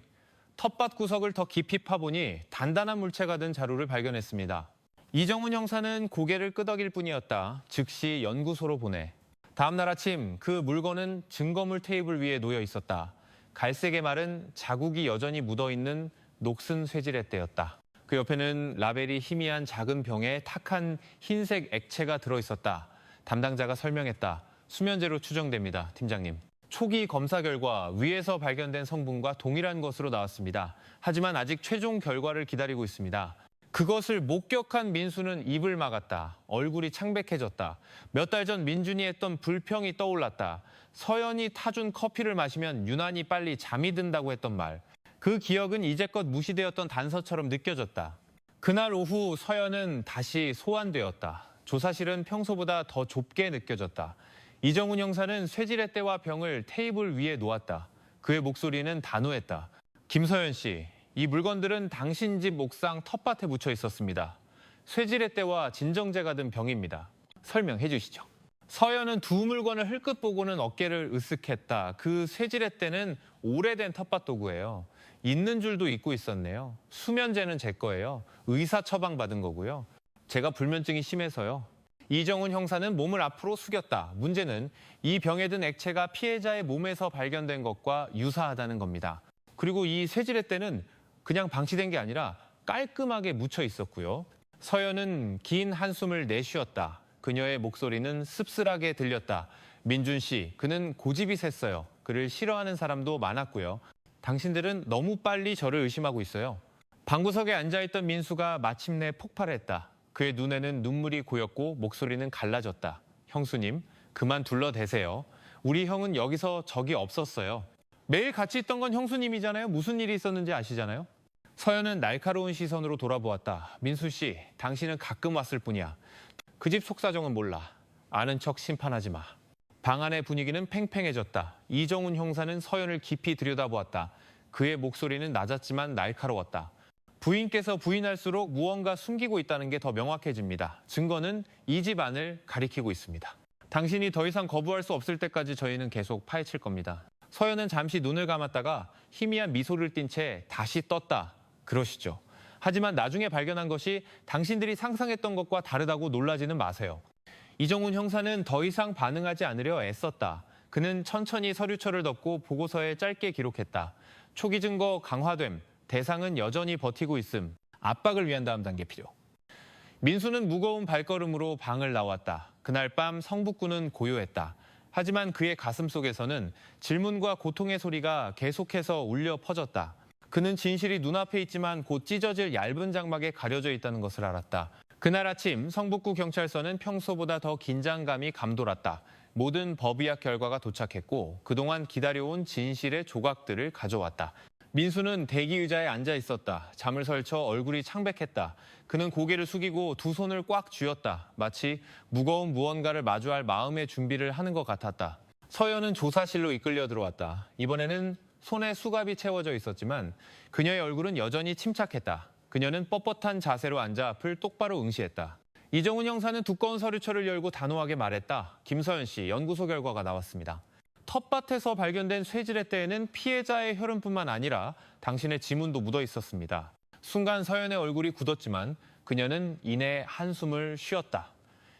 텃밭 구석을 더 깊이 파보니 단단한 물체가 든 자루를 발견했습니다. 이정훈 형사는 고개를 끄덕일 뿐이었다. 즉시 연구소로 보내. 다음 날 아침 그 물건은 증거물 테이블 위에 놓여 있었다. 갈색의 말은 자국이 여전히 묻어있는 녹슨 쇠질의 때였다. 그 옆에는 라벨이 희미한 작은 병에 탁한 흰색 액체가 들어있었다. 담당자가 설명했다. 수면제로 추정됩니다, 팀장님. 초기 검사 결과 위에서 발견된 성분과 동일한 것으로 나왔습니다. 하지만 아직 최종 결과를 기다리고 있습니다. 그것을 목격한 민수는 입을 막았다. 얼굴이 창백해졌다. 몇 달 전 민준이 했던 불평이 떠올랐다. 서연이 타준 커피를 마시면 유난히 빨리 잠이 든다고 했던 말. 그 기억은 이제껏 무시되었던 단서처럼 느껴졌다. 그날 오후 서연은 다시 소환되었다. 조사실은 평소보다 더 좁게 느껴졌다. 이정훈 형사는 쇠지렛 대와 병을 테이블 위에 놓았다. 그의 목소리는 단호했다. 김서연 씨, 이 물건들은 당신 집 옥상 텃밭에 묻혀 있었습니다. 쇠지렛 대와 진정제가 든 병입니다. 설명해 주시죠. 서연은 두 물건을 흘끗 보고는 어깨를 으쓱했다. 그 쇠지렛 대는 오래된 텃밭 도구예요. 있는 줄도 잊고 있었네요. 수면제는 제 거예요. 의사 처방 받은 거고요. 제가 불면증이 심해서요. 이정훈 형사는 몸을 앞으로 숙였다. 문제는 이 병에 든 액체가 피해자의 몸에서 발견된 것과 유사하다는 겁니다. 그리고 이 쇠지렛 대는 그냥 방치된 게 아니라 깔끔하게 묻혀 있었고요. 서연은 긴 한숨을 내쉬었다. 그녀의 목소리는 씁쓸하게 들렸다. 민준 씨, 그는 고집이 셌어요. 그를 싫어하는 사람도 많았고요. 당신들은 너무 빨리 저를 의심하고 있어요. 방구석에 앉아있던 민수가 마침내 폭발했다. 그의 눈에는 눈물이 고였고 목소리는 갈라졌다. 형수님, 그만 둘러대세요. 우리 형은 여기서 적이 없었어요. 매일 같이 있던 건 형수님이잖아요. 무슨 일이 있었는지 아시잖아요. 서연은 날카로운 시선으로 돌아보았다. 민수 씨, 당신은 가끔 왔을 뿐이야. 그 집 속사정은 몰라. 아는 척 심판하지 마. 방 안의 분위기는 팽팽해졌다. 이정훈 형사는 서연을 깊이 들여다보았다. 그의 목소리는 낮았지만 날카로웠다. 부인께서 부인할수록 무언가 숨기고 있다는 게 더 명확해집니다. 증거는 이 집 안을 가리키고 있습니다. 당신이 더 이상 거부할 수 없을 때까지 저희는 계속 파헤칠 겁니다. 서연은 잠시 눈을 감았다가 희미한 미소를 띤 채 다시 떴다. 그러시죠. 하지만 나중에 발견한 것이 당신들이 상상했던 것과 다르다고 놀라지는 마세요. 이정훈 형사는 더 이상 반응하지 않으려 애썼다. 그는 천천히 서류철을 덮고 보고서에 짧게 기록했다. 초기 증거 강화됨. 대상은 여전히 버티고 있음. 압박을 위한 다음 단계 필요. 민수는 무거운 발걸음으로 방을 나왔다. 그날 밤 성북구는 고요했다. 하지만 그의 가슴 속에서는 질문과 고통의 소리가 계속해서 울려 퍼졌다. 그는 진실이 눈앞에 있지만 곧 찢어질 얇은 장막에 가려져 있다는 것을 알았다. 그날 아침 성북구 경찰서는 평소보다 더 긴장감이 감돌았다. 모든 법의학 결과가 도착했고 그동안 기다려온 진실의 조각들을 가져왔다. 민수는 대기 의자에 앉아 있었다. 잠을 설쳐 얼굴이 창백했다. 그는 고개를 숙이고 두 손을 꽉 쥐었다. 마치 무거운 무언가를 마주할 마음의 준비를 하는 것 같았다. 서연은 조사실로 이끌려 들어왔다. 이번에는 손에 수갑이 채워져 있었지만 그녀의 얼굴은 여전히 침착했다. 그녀는 뻣뻣한 자세로 앉아 앞을 똑바로 응시했다. 이정훈 형사는 두꺼운 서류철을 열고 단호하게 말했다. 김서연 씨, 연구소 결과가 나왔습니다. 텃밭에서 발견된 쇠지렛대에는 피해자의 혈흔뿐만 아니라 당신의 지문도 묻어 있었습니다. 순간 서연의 얼굴이 굳었지만 그녀는 이내 한숨을 쉬었다.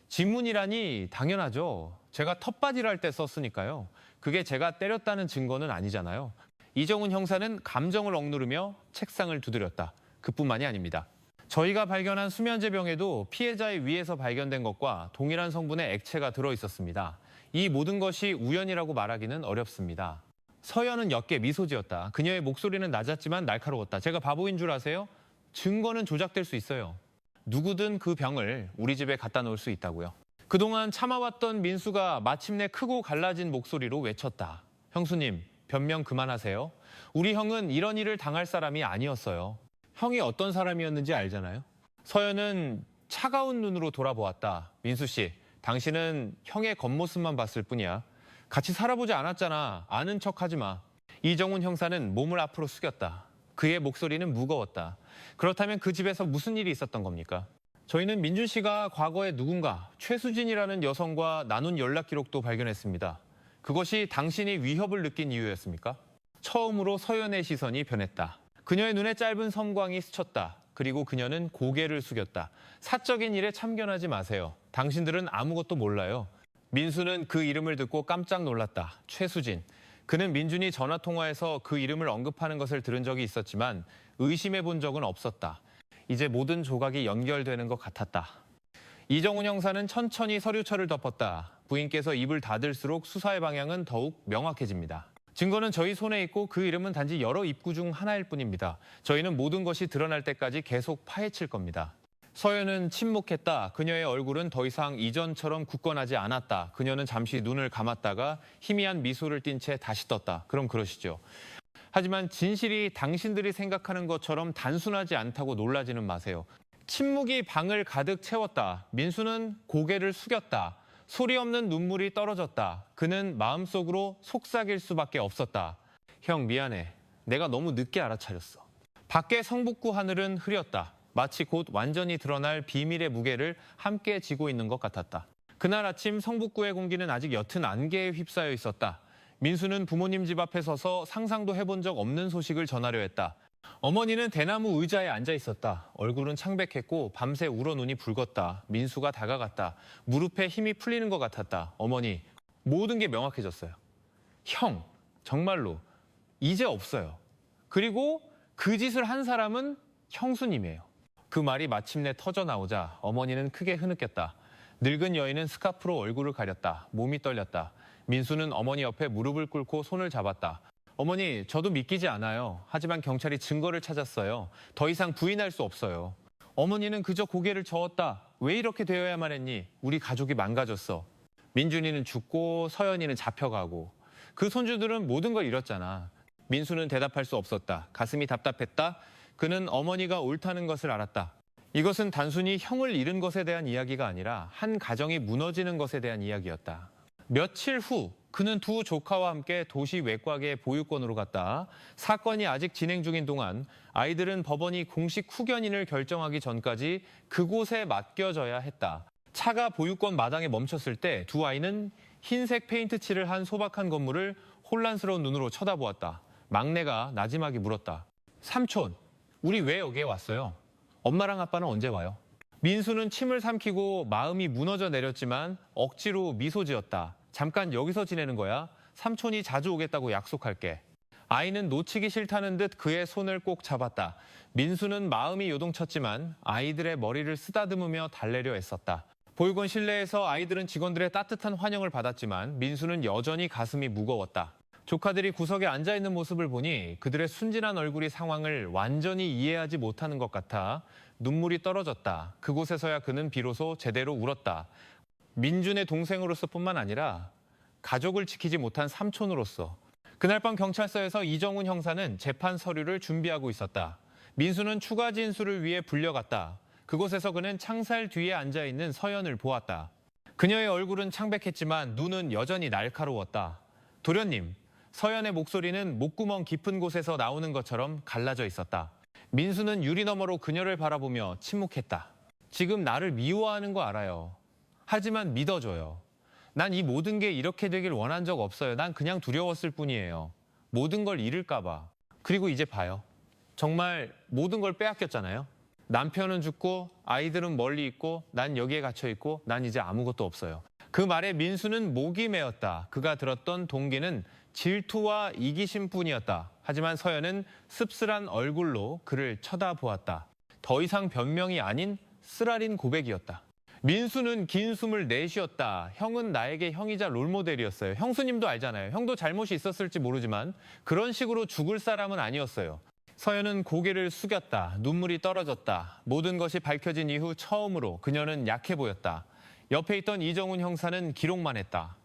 지문이라니 당연하죠. 제가 텃밭 일할 때 썼으니까요. 그게 제가 때렸다는 증거는 아니잖아요. 이정훈 형사는 감정을 억누르며 책상을 두드렸다. 그뿐만이 아닙니다. 저희가 발견한 수면제 병에도 피해자의 위에서 발견된 것과 동일한 성분의 액체가 들어있었습니다. 이 모든 것이 우연이라고 말하기는 어렵습니다. 서연은 옅게 미소 지었다. 그녀의 목소리는 낮았지만 날카로웠다. 제가 바보인 줄 아세요? 증거는 조작될 수 있어요. 누구든 그 병을 우리 집에 갖다 놓을 수 있다고요. 그동안 참아왔던 민수가 마침내 크고 갈라진 목소리로 외쳤다. 형수님, 변명 그만하세요. 우리 형은 이런 일을 당할 사람이 아니었어요. 형이 어떤 사람이었는지 알잖아요. 서연은 차가운 눈으로 돌아보았다. 민수 씨, 당신은 형의 겉모습만 봤을 뿐이야. 같이 살아보지 않았잖아. 아는 척하지 마. 이정훈 형사는 몸을 앞으로 숙였다. 그의 목소리는 무거웠다. 그렇다면 그 집에서 무슨 일이 있었던 겁니까? 저희는 민준 씨가 과거에 누군가 최수진이라는 여성과 나눈 연락 기록도 발견했습니다. 그것이 당신이 위협을 느낀 이유였습니까? 처음으로 서연의 시선이 변했다. 그녀의 눈에 짧은 섬광이 스쳤다. 그리고 그녀는 고개를 숙였다. 사적인 일에 참견하지 마세요. 당신들은 아무것도 몰라요. 민수는 그 이름을 듣고 깜짝 놀랐다. 최수진. 그는 민준이 전화통화에서 그 이름을 언급하는 것을 들은 적이 있었지만 의심해 본 적은 없었다. 이제 모든 조각이 연결되는 것 같았다. 이정훈 형사는 천천히 서류철을 덮었다. 부인께서 입을 닫을수록 수사의 방향은 더욱 명확해집니다. 증거는 저희 손에 있고 그 이름은 단지 여러 입구 중 하나일 뿐입니다. 저희는 모든 것이 드러날 때까지 계속 파헤칠 겁니다. 서연은 침묵했다. 그녀의 얼굴은 더 이상 이전처럼 굳건하지 않았다. 그녀는 잠시 눈을 감았다가 희미한 미소를 띤 채 다시 떴다. 그럼 그러시죠. 하지만 진실이 당신들이 생각하는 것처럼 단순하지 않다고 놀라지는 마세요. 침묵이 방을 가득 채웠다. 민수는 고개를 숙였다. 소리 없는 눈물이 떨어졌다. 그는 마음속으로 속삭일 수밖에 없었다. 형, 미안해. 내가 너무 늦게 알아차렸어. 밖에 성북구 하늘은 흐렸다. 마치 곧 완전히 드러날 비밀의 무게를 함께 지고 있는 것 같았다. 그날 아침 성북구의 공기는 아직 옅은 안개에 휩싸여 있었다. 민수는 부모님 집 앞에 서서 상상도 해본 적 없는 소식을 전하려 했다. 어머니는 대나무 의자에 앉아 있었다. 얼굴은 창백했고 밤새 울어 눈이 붉었다. 민수가 다가갔다. 무릎에 힘이 풀리는 것 같았다. 어머니, 모든 게 명확해졌어요. 형, 정말로 이제 없어요. 그리고 그 짓을 한 사람은 형수님이에요. 그 말이 마침내 터져 나오자 어머니는 크게 흐느꼈다. 늙은 여인은 스카프로 얼굴을 가렸다. 몸이 떨렸다. 민수는 어머니 옆에 무릎을 꿇고 손을 잡았다. 어머니, 저도 믿기지 않아요. 하지만 경찰이 증거를 찾았어요. 더 이상 부인할 수 없어요. 어머니는 그저 고개를 저었다. 왜 이렇게 되어야만 했니? 우리 가족이 망가졌어. 민준이는 죽고 서연이는 잡혀가고 그 손주들은 모든 걸 잃었잖아. 민수는 대답할 수 없었다. 가슴이 답답했다. 그는 어머니가 옳다는 것을 알았다. 이것은 단순히 형을 잃은 것에 대한 이야기가 아니라 한 가정이 무너지는 것에 대한 이야기였다. 며칠 후 그는 두 조카와 함께 도시 외곽의 보육원으로 갔다. 사건이 아직 진행 중인 동안 아이들은 법원이 공식 후견인을 결정하기 전까지 그곳에 맡겨져야 했다. 차가 보육원 마당에 멈췄을 때 두 아이는 흰색 페인트 칠을 한 소박한 건물을 혼란스러운 눈으로 쳐다보았다. 막내가 나지막이 물었다. 삼촌, 우리 왜 여기에 왔어요? 엄마랑 아빠는 언제 와요? 민수는 침을 삼키고 마음이 무너져 내렸지만 억지로 미소 지었다. 잠깐 여기서 지내는 거야. 삼촌이 자주 오겠다고 약속할게. 아이는 놓치기 싫다는 듯 그의 손을 꼭 잡았다. 민수는 마음이 요동쳤지만 아이들의 머리를 쓰다듬으며 달래려 애썼다. 보육원 실내에서 아이들은 직원들의 따뜻한 환영을 받았지만 민수는 여전히 가슴이 무거웠다. 조카들이 구석에 앉아있는 모습을 보니 그들의 순진한 얼굴이 상황을 완전히 이해하지 못하는 것 같아 눈물이 떨어졌다. 그곳에서야 그는 비로소 제대로 울었다. 민준의 동생으로서뿐만 아니라 가족을 지키지 못한 삼촌으로서. 그날 밤 경찰서에서 이정훈 형사는 재판 서류를 준비하고 있었다. 민수는 추가 진술을 위해 불려갔다. 그곳에서 그는 창살 뒤에 앉아있는 서연을 보았다. 그녀의 얼굴은 창백했지만 눈은 여전히 날카로웠다. 도련님, 서연의 목소리는 목구멍 깊은 곳에서 나오는 것처럼 갈라져 있었다. 민수는 유리 너머로 그녀를 바라보며 침묵했다. 지금 나를 미워하는 거 알아요. 하지만 믿어줘요. 난 이 모든 게 이렇게 되길 원한 적 없어요. 난 그냥 두려웠을 뿐이에요. 모든 걸 잃을까 봐. 그리고 이제 봐요. 정말 모든 걸 빼앗겼잖아요. 남편은 죽고 아이들은 멀리 있고 난 여기에 갇혀 있고 난 이제 아무것도 없어요. 그 말에 민수는 목이 메었다. 그가 들었던 동기는 질투와 이기심뿐이었다. 하지만 서연은 씁쓸한 얼굴로 그를 쳐다보았다. 더 이상 변명이 아닌 쓰라린 고백이었다. 민수는 긴 숨을 내쉬었다. 형은 나에게 형이자 롤모델이었어요. 형수님도 알잖아요. 형도 잘못이 있었을지 모르지만 그런 식으로 죽을 사람은 아니었어요. 서연은 고개를 숙였다. 눈물이 떨어졌다. 모든 것이 밝혀진 이후 처음으로 그녀는 약해 보였다. 옆에 있던 이정훈 형사는 기록만 했다.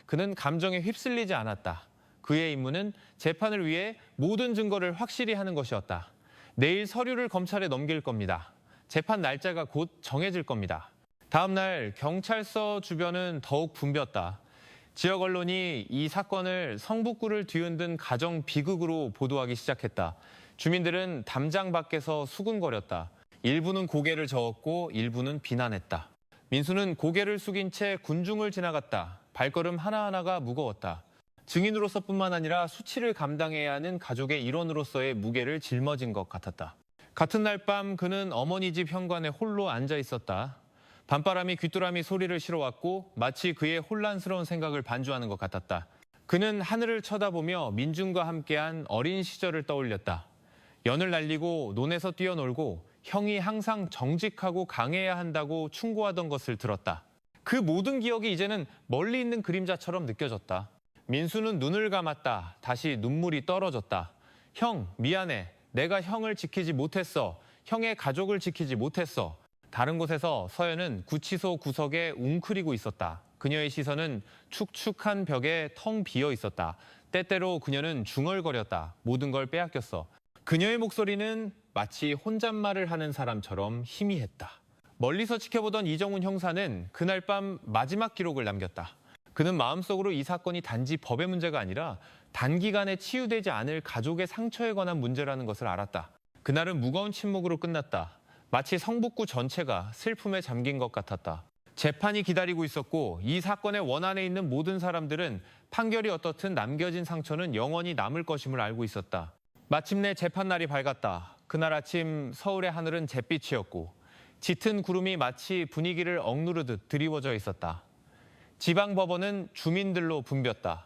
그는 감정에 휩쓸리지 않았다. 그의 임무는 재판을 위해 모든 증거를 확실히 하는 것이었다. 내일 서류를 검찰에 넘길 겁니다. 재판 날짜가 곧 정해질 겁니다. 다음 날 경찰서 주변은 더욱 붐볐다. 지역 언론이 이 사건을 성북구를 뒤흔든 가정 비극으로 보도하기 시작했다. 주민들은 담장 밖에서 수군거렸다. 일부는 고개를 저었고 일부는 비난했다. 민수는 고개를 숙인 채 군중을 지나갔다. 발걸음 하나하나가 무거웠다. 증인으로서뿐만 아니라 수치를 감당해야 하는 가족의 일원으로서의 무게를 짊어진 것 같았다. 같은 날 밤 그는 어머니 집 현관에 홀로 앉아 있었다. 밤바람이 귀뚜라미 소리를 실어왔고 마치 그의 혼란스러운 생각을 반주하는 것 같았다. 그는 하늘을 쳐다보며 민준과 함께한 어린 시절을 떠올렸다. 연을 날리고 논에서 뛰어놀고 형이 항상 정직하고 강해야 한다고 충고하던 것을 들었다. 그 모든 기억이 이제는 멀리 있는 그림자처럼 느껴졌다. 민수는 눈을 감았다. 다시 눈물이 떨어졌다. 형, 미안해. 내가 형을 지키지 못했어. 형의 가족을 지키지 못했어. 다른 곳에서 서연은 구치소 구석에 웅크리고 있었다. 그녀의 시선은 축축한 벽에 텅 비어 있었다. 때때로 그녀는 중얼거렸다. 모든 걸 빼앗겼어. 그녀의 목소리는 마치 혼잣말을 하는 사람처럼 희미했다. 멀리서 지켜보던 이정훈 형사는 그날 밤 마지막 기록을 남겼다. 그는 마음속으로 이 사건이 단지 법의 문제가 아니라 단기간에 치유되지 않을 가족의 상처에 관한 문제라는 것을 알았다. 그날은 무거운 침묵으로 끝났다. 마치 성북구 전체가 슬픔에 잠긴 것 같았다. 재판이 기다리고 있었고 이 사건의 원안에 있는 모든 사람들은 판결이 어떻든 남겨진 상처는 영원히 남을 것임을 알고 있었다. 마침내 재판날이 밝았다. 그날 아침 서울의 하늘은 잿빛이었고 짙은 구름이 마치 분위기를 억누르듯 드리워져 있었다. 지방법원은 주민들로 붐볐다.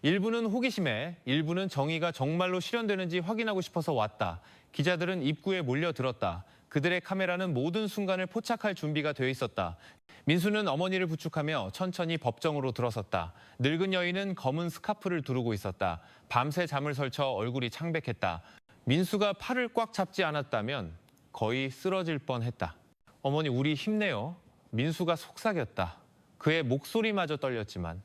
일부는 호기심에, 일부는 정의가 정말로 실현되는지 확인하고 싶어서 왔다. 기자들은 입구에 몰려들었다. 그들의 카메라는 모든 순간을 포착할 준비가 되어 있었다. 민수는 어머니를 부축하며 천천히 법정으로 들어섰다. 늙은 여인은 검은 스카프를 두르고 있었다. 밤새 잠을 설쳐 얼굴이 창백했다. 민수가 팔을 꽉 잡지 않았다면 거의 쓰러질 뻔했다. 어머니, 우리 힘내요. 민수가 속삭였다. 그의 목소리마저 떨렸지만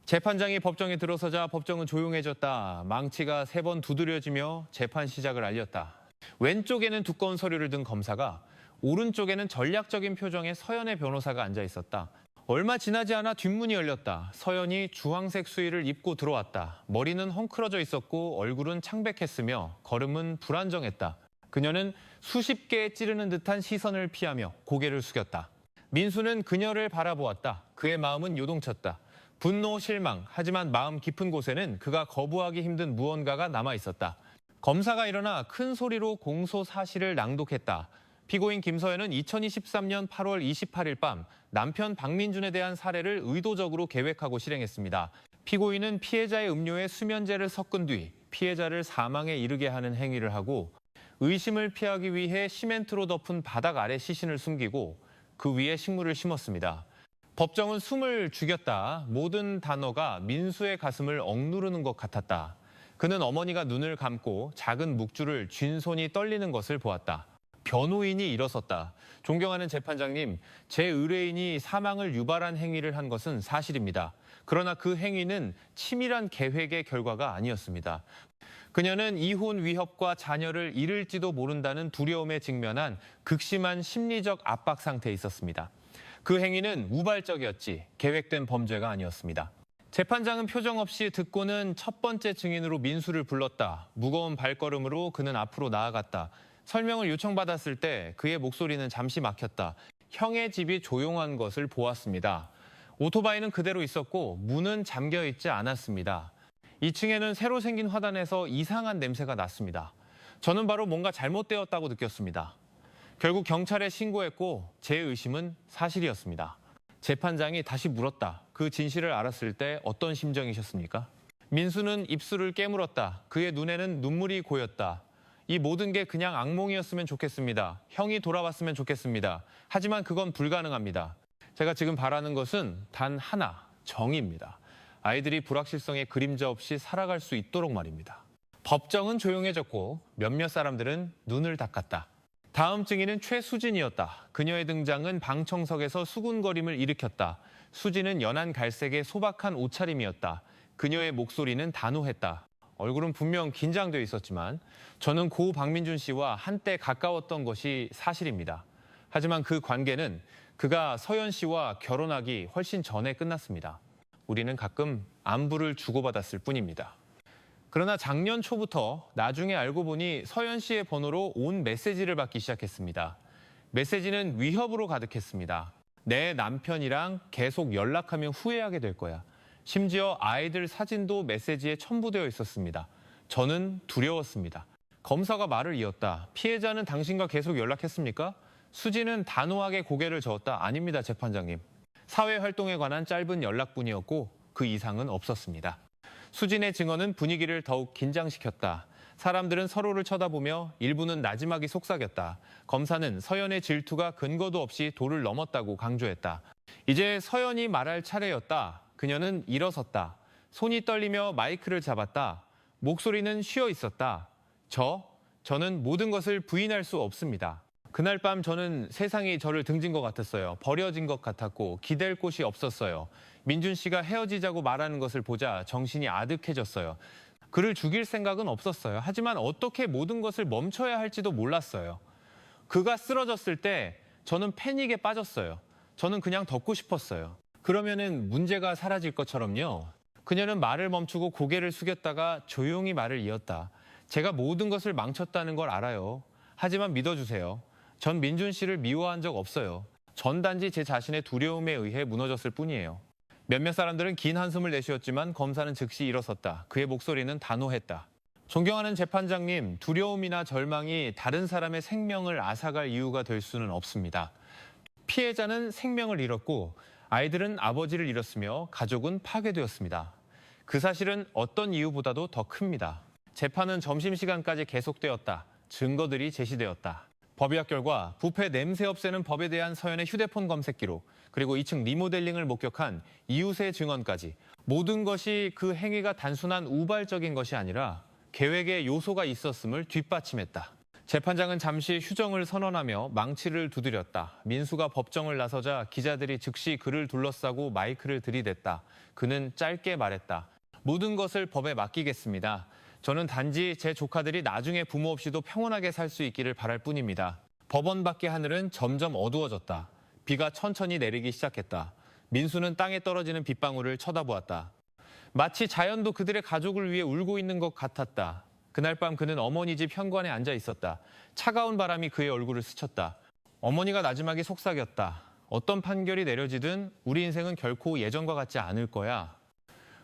재판장이 법정에 들어서자 법정은 조용해졌다. 망치가 3번 두드려지며 재판 시작을 알렸다. 왼쪽에는 두꺼운 서류를 든 검사가, 오른쪽에는 전략적인 표정의 서연의 변호사가 앉아 있었다. 얼마 지나지 않아 뒷문이 열렸다. 서연이 주황색 수의를 입고 들어왔다. 머리는 헝클어져 있었고 얼굴은 창백했으며 걸음은 불안정했다. 그녀는 수십 개에 찌르는 듯한 시선을 피하며 고개를 숙였다. 민수는 그녀를 바라보았다. 그의 마음은 요동쳤다. 분노, 실망, 하지만 마음 깊은 곳에는 그가 거부하기 힘든 무언가가 남아 있었다. 검사가 일어나 큰 소리로 공소 사실을 낭독했다. 피고인 김서연은 2023년 8월 28일 밤 남편 박민준에 대한 살해를 의도적으로 계획하고 실행했습니다. 피고인은 피해자의 음료에 수면제를 섞은 뒤 피해자를 사망에 이르게 하는 행위를 하고 의심을 피하기 위해 시멘트로 덮은 바닥 아래 시신을 숨기고 그 위에 식물을 심었습니다. 법정은 숨을 죽였다. 모든 단어가 민수의 가슴을 억누르는 것 같았다. 그는 어머니가 눈을 감고 작은 묵주를 쥔 손이 떨리는 것을 보았다. 변호인이 일어섰다. 존경하는 재판장님, 제 의뢰인이 사망을 유발한 행위를 한 것은 사실입니다. 그러나 그 행위는 치밀한 계획의 결과가 아니었습니다. 그녀는 이혼 위협과 자녀를 잃을지도 모른다는 두려움에 직면한 극심한 심리적 압박 상태에 있었습니다. 그 행위는 우발적이었지 계획된 범죄가 아니었습니다. 재판장은 표정 없이 듣고는 첫 번째 증인으로 민수를 불렀다. 무거운 발걸음으로 그는 앞으로 나아갔다. 설명을 요청받았을 때 그의 목소리는 잠시 막혔다. 형의 집이 조용한 것을 보았습니다. 오토바이는 그대로 있었고 문은 잠겨 있지 않았습니다. 2층에는 새로 생긴 화단에서 이상한 냄새가 났습니다. 저는 바로 뭔가 잘못되었다고 느꼈습니다. 결국 경찰에 신고했고 제 의심은 사실이었습니다. 재판장이 다시 물었다. 그 진실을 알았을 때 어떤 심정이셨습니까? 민수는 입술을 깨물었다. 그의 눈에는 눈물이 고였다. 이 모든 게 그냥 악몽이었으면 좋겠습니다. 형이 돌아왔으면 좋겠습니다. 하지만 그건 불가능합니다. 제가 지금 바라는 것은 단 하나, 정의입니다. 아이들이 불확실성의 그림자 없이 살아갈 수 있도록 말입니다. 법정은 조용해졌고 몇몇 사람들은 눈을 닦았다. 다음 증인은 최수진이었다. 그녀의 등장은 방청석에서 수군거림을 일으켰다. 수진은 연한 갈색의 소박한 옷차림이었다. 그녀의 목소리는 단호했다. 얼굴은 분명 긴장되어 있었지만 저는 고 박민준 씨와 한때 가까웠던 것이 사실입니다. 하지만 그 관계는 그가 서연 씨와 결혼하기 훨씬 전에 끝났습니다. 우리는 가끔 안부를 주고받았을 뿐입니다. 그러나 작년 초부터 나중에 알고 보니 서연 씨의 번호로 온 메시지를 받기 시작했습니다. 메시지는 위협으로 가득했습니다. 내 남편이랑 계속 연락하면 후회하게 될 거야. 심지어 아이들 사진도 메시지에 첨부되어 있었습니다. 저는 두려웠습니다. 검사가 말을 이었다. 피해자는 당신과 계속 연락했습니까? 수진은 단호하게 고개를 저었다. 아닙니다, 재판장님. 사회활동에 관한 짧은 연락뿐이었고 그 이상은 없었습니다. 수진의 증언은 분위기를 더욱 긴장시켰다. 사람들은 서로를 쳐다보며 일부는 나지막이 속삭였다. 검사는 서연의 질투가 근거도 없이 도를 넘었다고 강조했다. 이제 서연이 말할 차례였다. 그녀는 일어섰다. 손이 떨리며 마이크를 잡았다. 목소리는 쉬어 있었다. 저는 모든 것을 부인할 수 없습니다. 그날 밤 저는 세상이 저를 등진 것 같았어요. 버려진 것 같았고 기댈 곳이 없었어요. 민준 씨가 헤어지자고 말하는 것을 보자 정신이 아득해졌어요. 그를 죽일 생각은 없었어요. 하지만 어떻게 모든 것을 멈춰야 할지도 몰랐어요. 그가 쓰러졌을 때 저는 패닉에 빠졌어요. 저는 그냥 덮고 싶었어요. 그러면은 문제가 사라질 것처럼요. 그녀는 말을 멈추고 고개를 숙였다가 조용히 말을 이었다. 제가 모든 것을 망쳤다는 걸 알아요. 하지만 믿어주세요. 전 민준 씨를 미워한 적 없어요. 전 단지 제 자신의 두려움에 의해 무너졌을 뿐이에요. 몇몇 사람들은 긴 한숨을 내쉬었지만 검사는 즉시 일어섰다. 그의 목소리는 단호했다. 존경하는 재판장님, 두려움이나 절망이 다른 사람의 생명을 앗아갈 이유가 될 수는 없습니다. 피해자는 생명을 잃었고 아이들은 아버지를 잃었으며 가족은 파괴되었습니다. 그 사실은 어떤 이유보다도 더 큽니다. 재판은 점심시간까지 계속되었다. 증거들이 제시되었다. 법의학 결과 부패 냄새 없애는 법에 대한 서연의 휴대폰 검색 기록, 그리고 2층 리모델링을 목격한 이웃의 증언까지 모든 것이 그 행위가 단순한 우발적인 것이 아니라 계획의 요소가 있었음을 뒷받침했다. 재판장은 잠시 휴정을 선언하며 망치를 두드렸다. 민수가 법정을 나서자 기자들이 즉시 그를 둘러싸고 마이크를 들이댔다. 그는 짧게 말했다. 모든 것을 법에 맡기겠습니다. 저는 단지 제 조카들이 나중에 부모 없이도 평온하게 살 수 있기를 바랄 뿐입니다. 법원 밖의 하늘은 점점 어두워졌다. 비가 천천히 내리기 시작했다. 민수는 땅에 떨어지는 빗방울을 쳐다보았다. 마치 자연도 그들의 가족을 위해 울고 있는 것 같았다. 그날 밤 그는 어머니 집 현관에 앉아 있었다. 차가운 바람이 그의 얼굴을 스쳤다. 어머니가 나지막이 속삭였다. 어떤 판결이 내려지든 우리 인생은 결코 예전과 같지 않을 거야.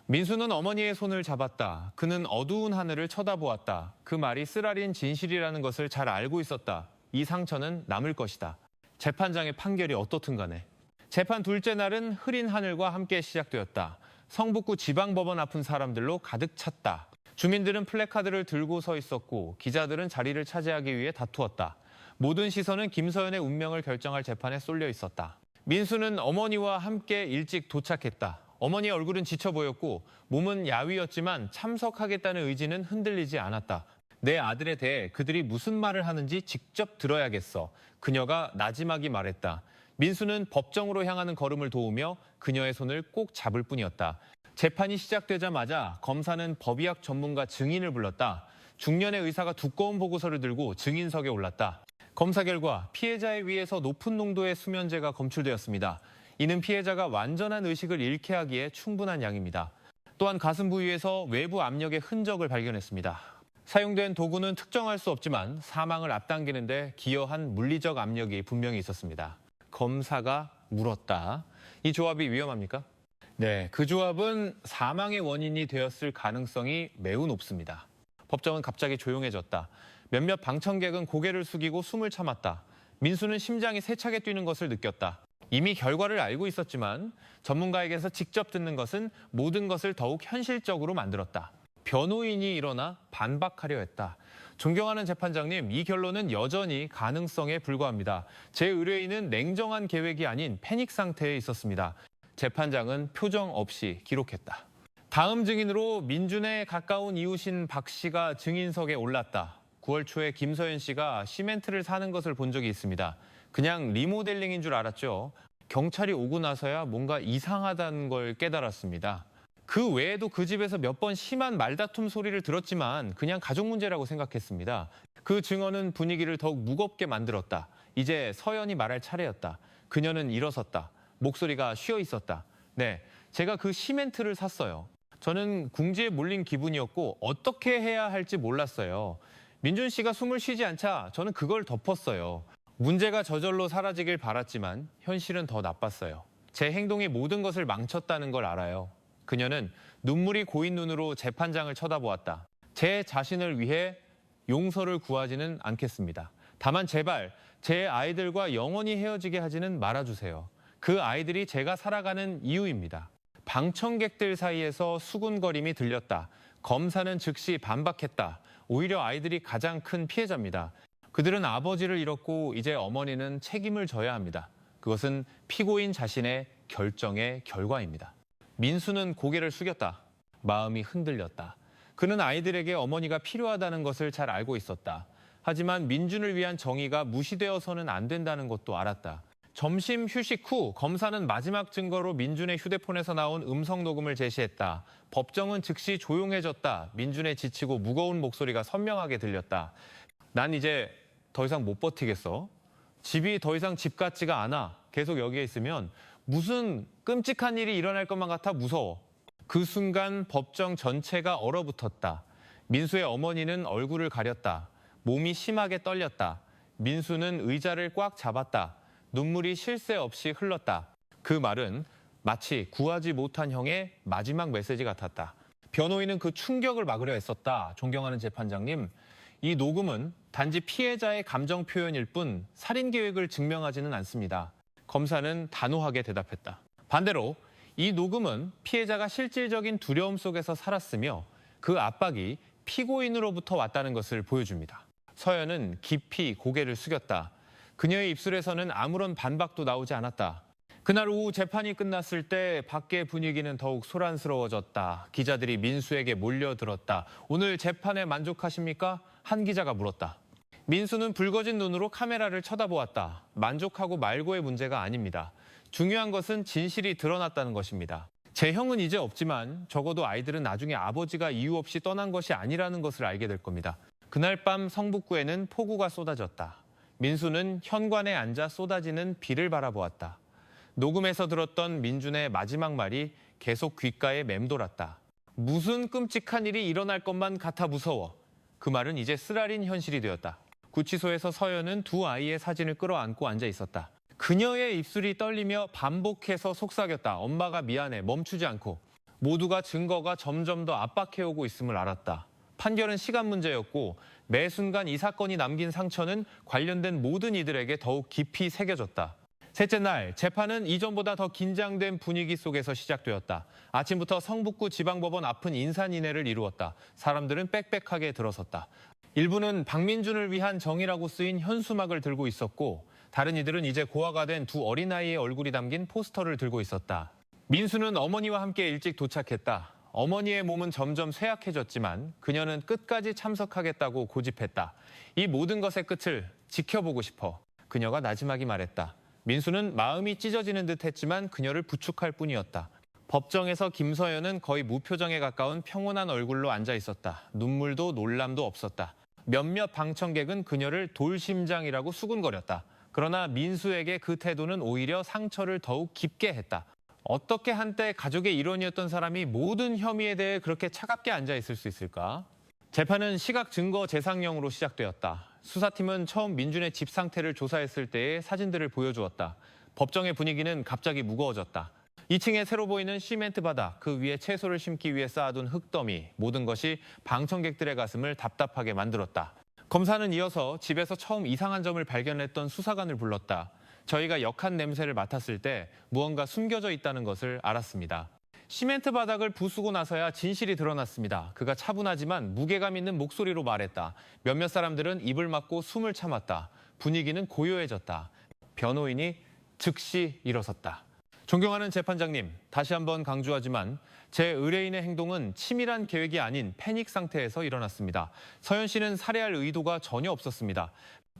민수는 어머니의 손을 잡았다. 그는 어두운 하늘을 쳐다보았다. 그 말이 쓰라린 진실이라는 것을 잘 알고 있었다. 이 상처는 남을 것이다. 재판장의 판결이 어떻든 간에. 재판 둘째 날은 흐린 하늘과 함께 시작되었다. 성북구 지방법원 앞은 사람들로 가득 찼다. 주민들은 플래카드를 들고 서 있었고 기자들은 자리를 차지하기 위해 다투었다. 모든 시선은 김서연의 운명을 결정할 재판에 쏠려 있었다. 민수는 어머니와 함께 일찍 도착했다. 어머니의 얼굴은 지쳐 보였고 몸은 야위었지만 참석하겠다는 의지는 흔들리지 않았다. 내 아들에 대해 그들이 무슨 말을 하는지 직접 들어야겠어. 그녀가 나지막이 말했다. 민수는 법정으로 향하는 걸음을 도우며 그녀의 손을 꼭 잡을 뿐이었다. 재판이 시작되자마자 검사는 법의학 전문가 증인을 불렀다. 중년의 의사가 두꺼운 보고서를 들고 증인석에 올랐다. 검사 결과 피해자에 비해서 높은 농도의 수면제가 검출되었습니다. 이는 피해자가 완전한 의식을 잃게 하기에 충분한 양입니다. 또한 가슴 부위에서 외부 압력의 흔적을 발견했습니다. 사용된 도구는 특정할 수 없지만 사망을 앞당기는 데 기여한 물리적 압력이 분명히 있었습니다. 검사가 물었다. 이 조합이 위험합니까? 네, 그 조합은 사망의 원인이 되었을 가능성이 매우 높습니다. 법정은 갑자기 조용해졌다. 몇몇 방청객은 고개를 숙이고 숨을 참았다. 민수는 심장이 세차게 뛰는 것을 느꼈다. 이미 결과를 알고 있었지만 전문가에게서 직접 듣는 것은 모든 것을 더욱 현실적으로 만들었다. 변호인이 일어나 반박하려 했다. 존경하는 재판장님, 이 결론은 여전히 가능성에 불과합니다. 제 의뢰인은 냉정한 계획이 아닌 패닉 상태에 있었습니다. 재판장은 표정 없이 기록했다. 다음 증인으로 민준에 가까운 이웃인 박 씨가 증인석에 올랐다. 9월 초에 김서연 씨가 시멘트를 사는 것을 본 적이 있습니다. 그냥 리모델링인 줄 알았죠. 경찰이 오고 나서야 뭔가 이상하다는 걸 깨달았습니다. 그 외에도 그 집에서 몇 번 심한 말다툼 소리를 들었지만 그냥 가족 문제라고 생각했습니다. 그 증언은 분위기를 더욱 무겁게 만들었다. 이제 서연이 말할 차례였다. 그녀는 일어섰다. 목소리가 쉬어 있었다. 네, 제가 그 시멘트를 샀어요. 저는 궁지에 몰린 기분이었고 어떻게 해야 할지 몰랐어요. 민준 씨가 숨을 쉬지 않자 저는 그걸 덮었어요. 문제가 저절로 사라지길 바랐지만 현실은 더 나빴어요. 제 행동이 모든 것을 망쳤다는 걸 알아요. 그녀는 눈물이 고인 눈으로 재판장을 쳐다보았다. 제 자신을 위해 용서를 구하지는 않겠습니다. 다만 제발 제 아이들과 영원히 헤어지게 하지는 말아주세요. 그 아이들이 제가 살아가는 이유입니다. 방청객들 사이에서 수군거림이 들렸다. 검사는 즉시 반박했다. 오히려 아이들이 가장 큰 피해자입니다. 그들은 아버지를 잃었고 이제 어머니는 책임을 져야 합니다. 그것은 피고인 자신의 결정의 결과입니다. 민수는 고개를 숙였다. 마음이 흔들렸다. 그는 아이들에게 어머니가 필요하다는 것을 잘 알고 있었다. 하지만 민준을 위한 정의가 무시되어서는 안 된다는 것도 알았다. 점심 휴식 후 검사는 마지막 증거로 민준의 휴대폰에서 나온 음성 녹음을 제시했다. 법정은 즉시 조용해졌다. 민준의 지치고 무거운 목소리가 선명하게 들렸다. 난 이제 더 이상 못 버티겠어. 집이 더 이상 집 같지가 않아. 계속 여기에 있으면 무슨 끔찍한 일이 일어날 것만 같아 무서워. 그 순간 법정 전체가 얼어붙었다. 민수의 어머니는 얼굴을 가렸다. 몸이 심하게 떨렸다. 민수는 의자를 꽉 잡았다. 눈물이 쉴 새 없이 흘렀다. 그 말은 마치 구하지 못한 형의 마지막 메시지 같았다. 변호인은 그 충격을 막으려 애썼다. 존경하는 재판장님, 이 녹음은 단지 피해자의 감정 표현일 뿐 살인 계획을 증명하지는 않습니다. 검사는 단호하게 대답했다. 반대로 이 녹음은 피해자가 실질적인 두려움 속에서 살았으며 그 압박이 피고인으로부터 왔다는 것을 보여줍니다. 서연은 깊이 고개를 숙였다. 그녀의 입술에서는 아무런 반박도 나오지 않았다. 그날 오후 재판이 끝났을 때 밖의 분위기는 더욱 소란스러워졌다. 기자들이 민수에게 몰려들었다. 오늘 재판에 만족하십니까? 한 기자가 물었다. 민수는 붉어진 눈으로 카메라를 쳐다보았다. 만족하고 말고의 문제가 아닙니다. 중요한 것은 진실이 드러났다는 것입니다. 제 형은 이제 없지만 적어도 아이들은 나중에 아버지가 이유 없이 떠난 것이 아니라는 것을 알게 될 겁니다. 그날 밤 성북구에는 폭우가 쏟아졌다. 민수는 현관에 앉아 쏟아지는 비를 바라보았다. 녹음에서 들었던 민준의 마지막 말이 계속 귓가에 맴돌았다. 무슨 끔찍한 일이 일어날 것만 같아 무서워. 그 말은 이제 쓰라린 현실이 되었다. 구치소에서 서연은 두 아이의 사진을 끌어안고 앉아 있었다. 그녀의 입술이 떨리며 반복해서 속삭였다. 엄마가 미안해. 멈추지 않고. 모두가 증거가 점점 더 압박해오고 있음을 알았다. 판결은 시간 문제였고 매 순간 이 사건이 남긴 상처는 관련된 모든 이들에게 더욱 깊이 새겨졌다. 셋째 날, 재판은 이전보다 더 긴장된 분위기 속에서 시작되었다. 아침부터 성북구 지방법원 앞은 인산인해를 이루었다. 사람들은 빽빽하게 들어섰다. 일부는 박민준을 위한 정의라고 쓰인 현수막을 들고 있었고 다른 이들은 이제 고아가 된 두 어린아이의 얼굴이 담긴 포스터를 들고 있었다. 민수는 어머니와 함께 일찍 도착했다. 어머니의 몸은 점점 쇠약해졌지만 그녀는 끝까지 참석하겠다고 고집했다. 이 모든 것의 끝을 지켜보고 싶어. 그녀가 나지막이 말했다. 민수는 마음이 찢어지는 듯 했지만 그녀를 부축할 뿐이었다. 법정에서 김서연은 거의 무표정에 가까운 평온한 얼굴로 앉아 있었다. 눈물도 놀람도 없었다. 몇몇 방청객은 그녀를 돌심장이라고 수군거렸다. 그러나 민수에게 그 태도는 오히려 상처를 더욱 깊게 했다. 어떻게 한때 가족의 일원이었던 사람이 모든 혐의에 대해 그렇게 차갑게 앉아 있을 수 있을까? 재판은 시각 증거 재상영으로 시작되었다. 수사팀은 처음 민준의 집 상태를 조사했을 때의 사진들을 보여주었다. 법정의 분위기는 갑자기 무거워졌다. 2층에 새로 보이는 시멘트 바닥, 그 위에 채소를 심기 위해 쌓아둔 흙더미, 모든 것이 방청객들의 가슴을 답답하게 만들었다. 검사는 이어서 집에서 처음 이상한 점을 발견했던 수사관을 불렀다. 저희가 역한 냄새를 맡았을 때 무언가 숨겨져 있다는 것을 알았습니다. 시멘트 바닥을 부수고 나서야 진실이 드러났습니다. 그가 차분하지만 무게감 있는 목소리로 말했다. 몇몇 사람들은 입을 막고 숨을 참았다. 분위기는 고요해졌다. 변호인이 즉시 일어섰다. 존경하는 재판장님, 다시 한번 강조하지만 제 의뢰인의 행동은 치밀한 계획이 아닌 패닉 상태에서 일어났습니다. 서연 씨는 살해할 의도가 전혀 없었습니다.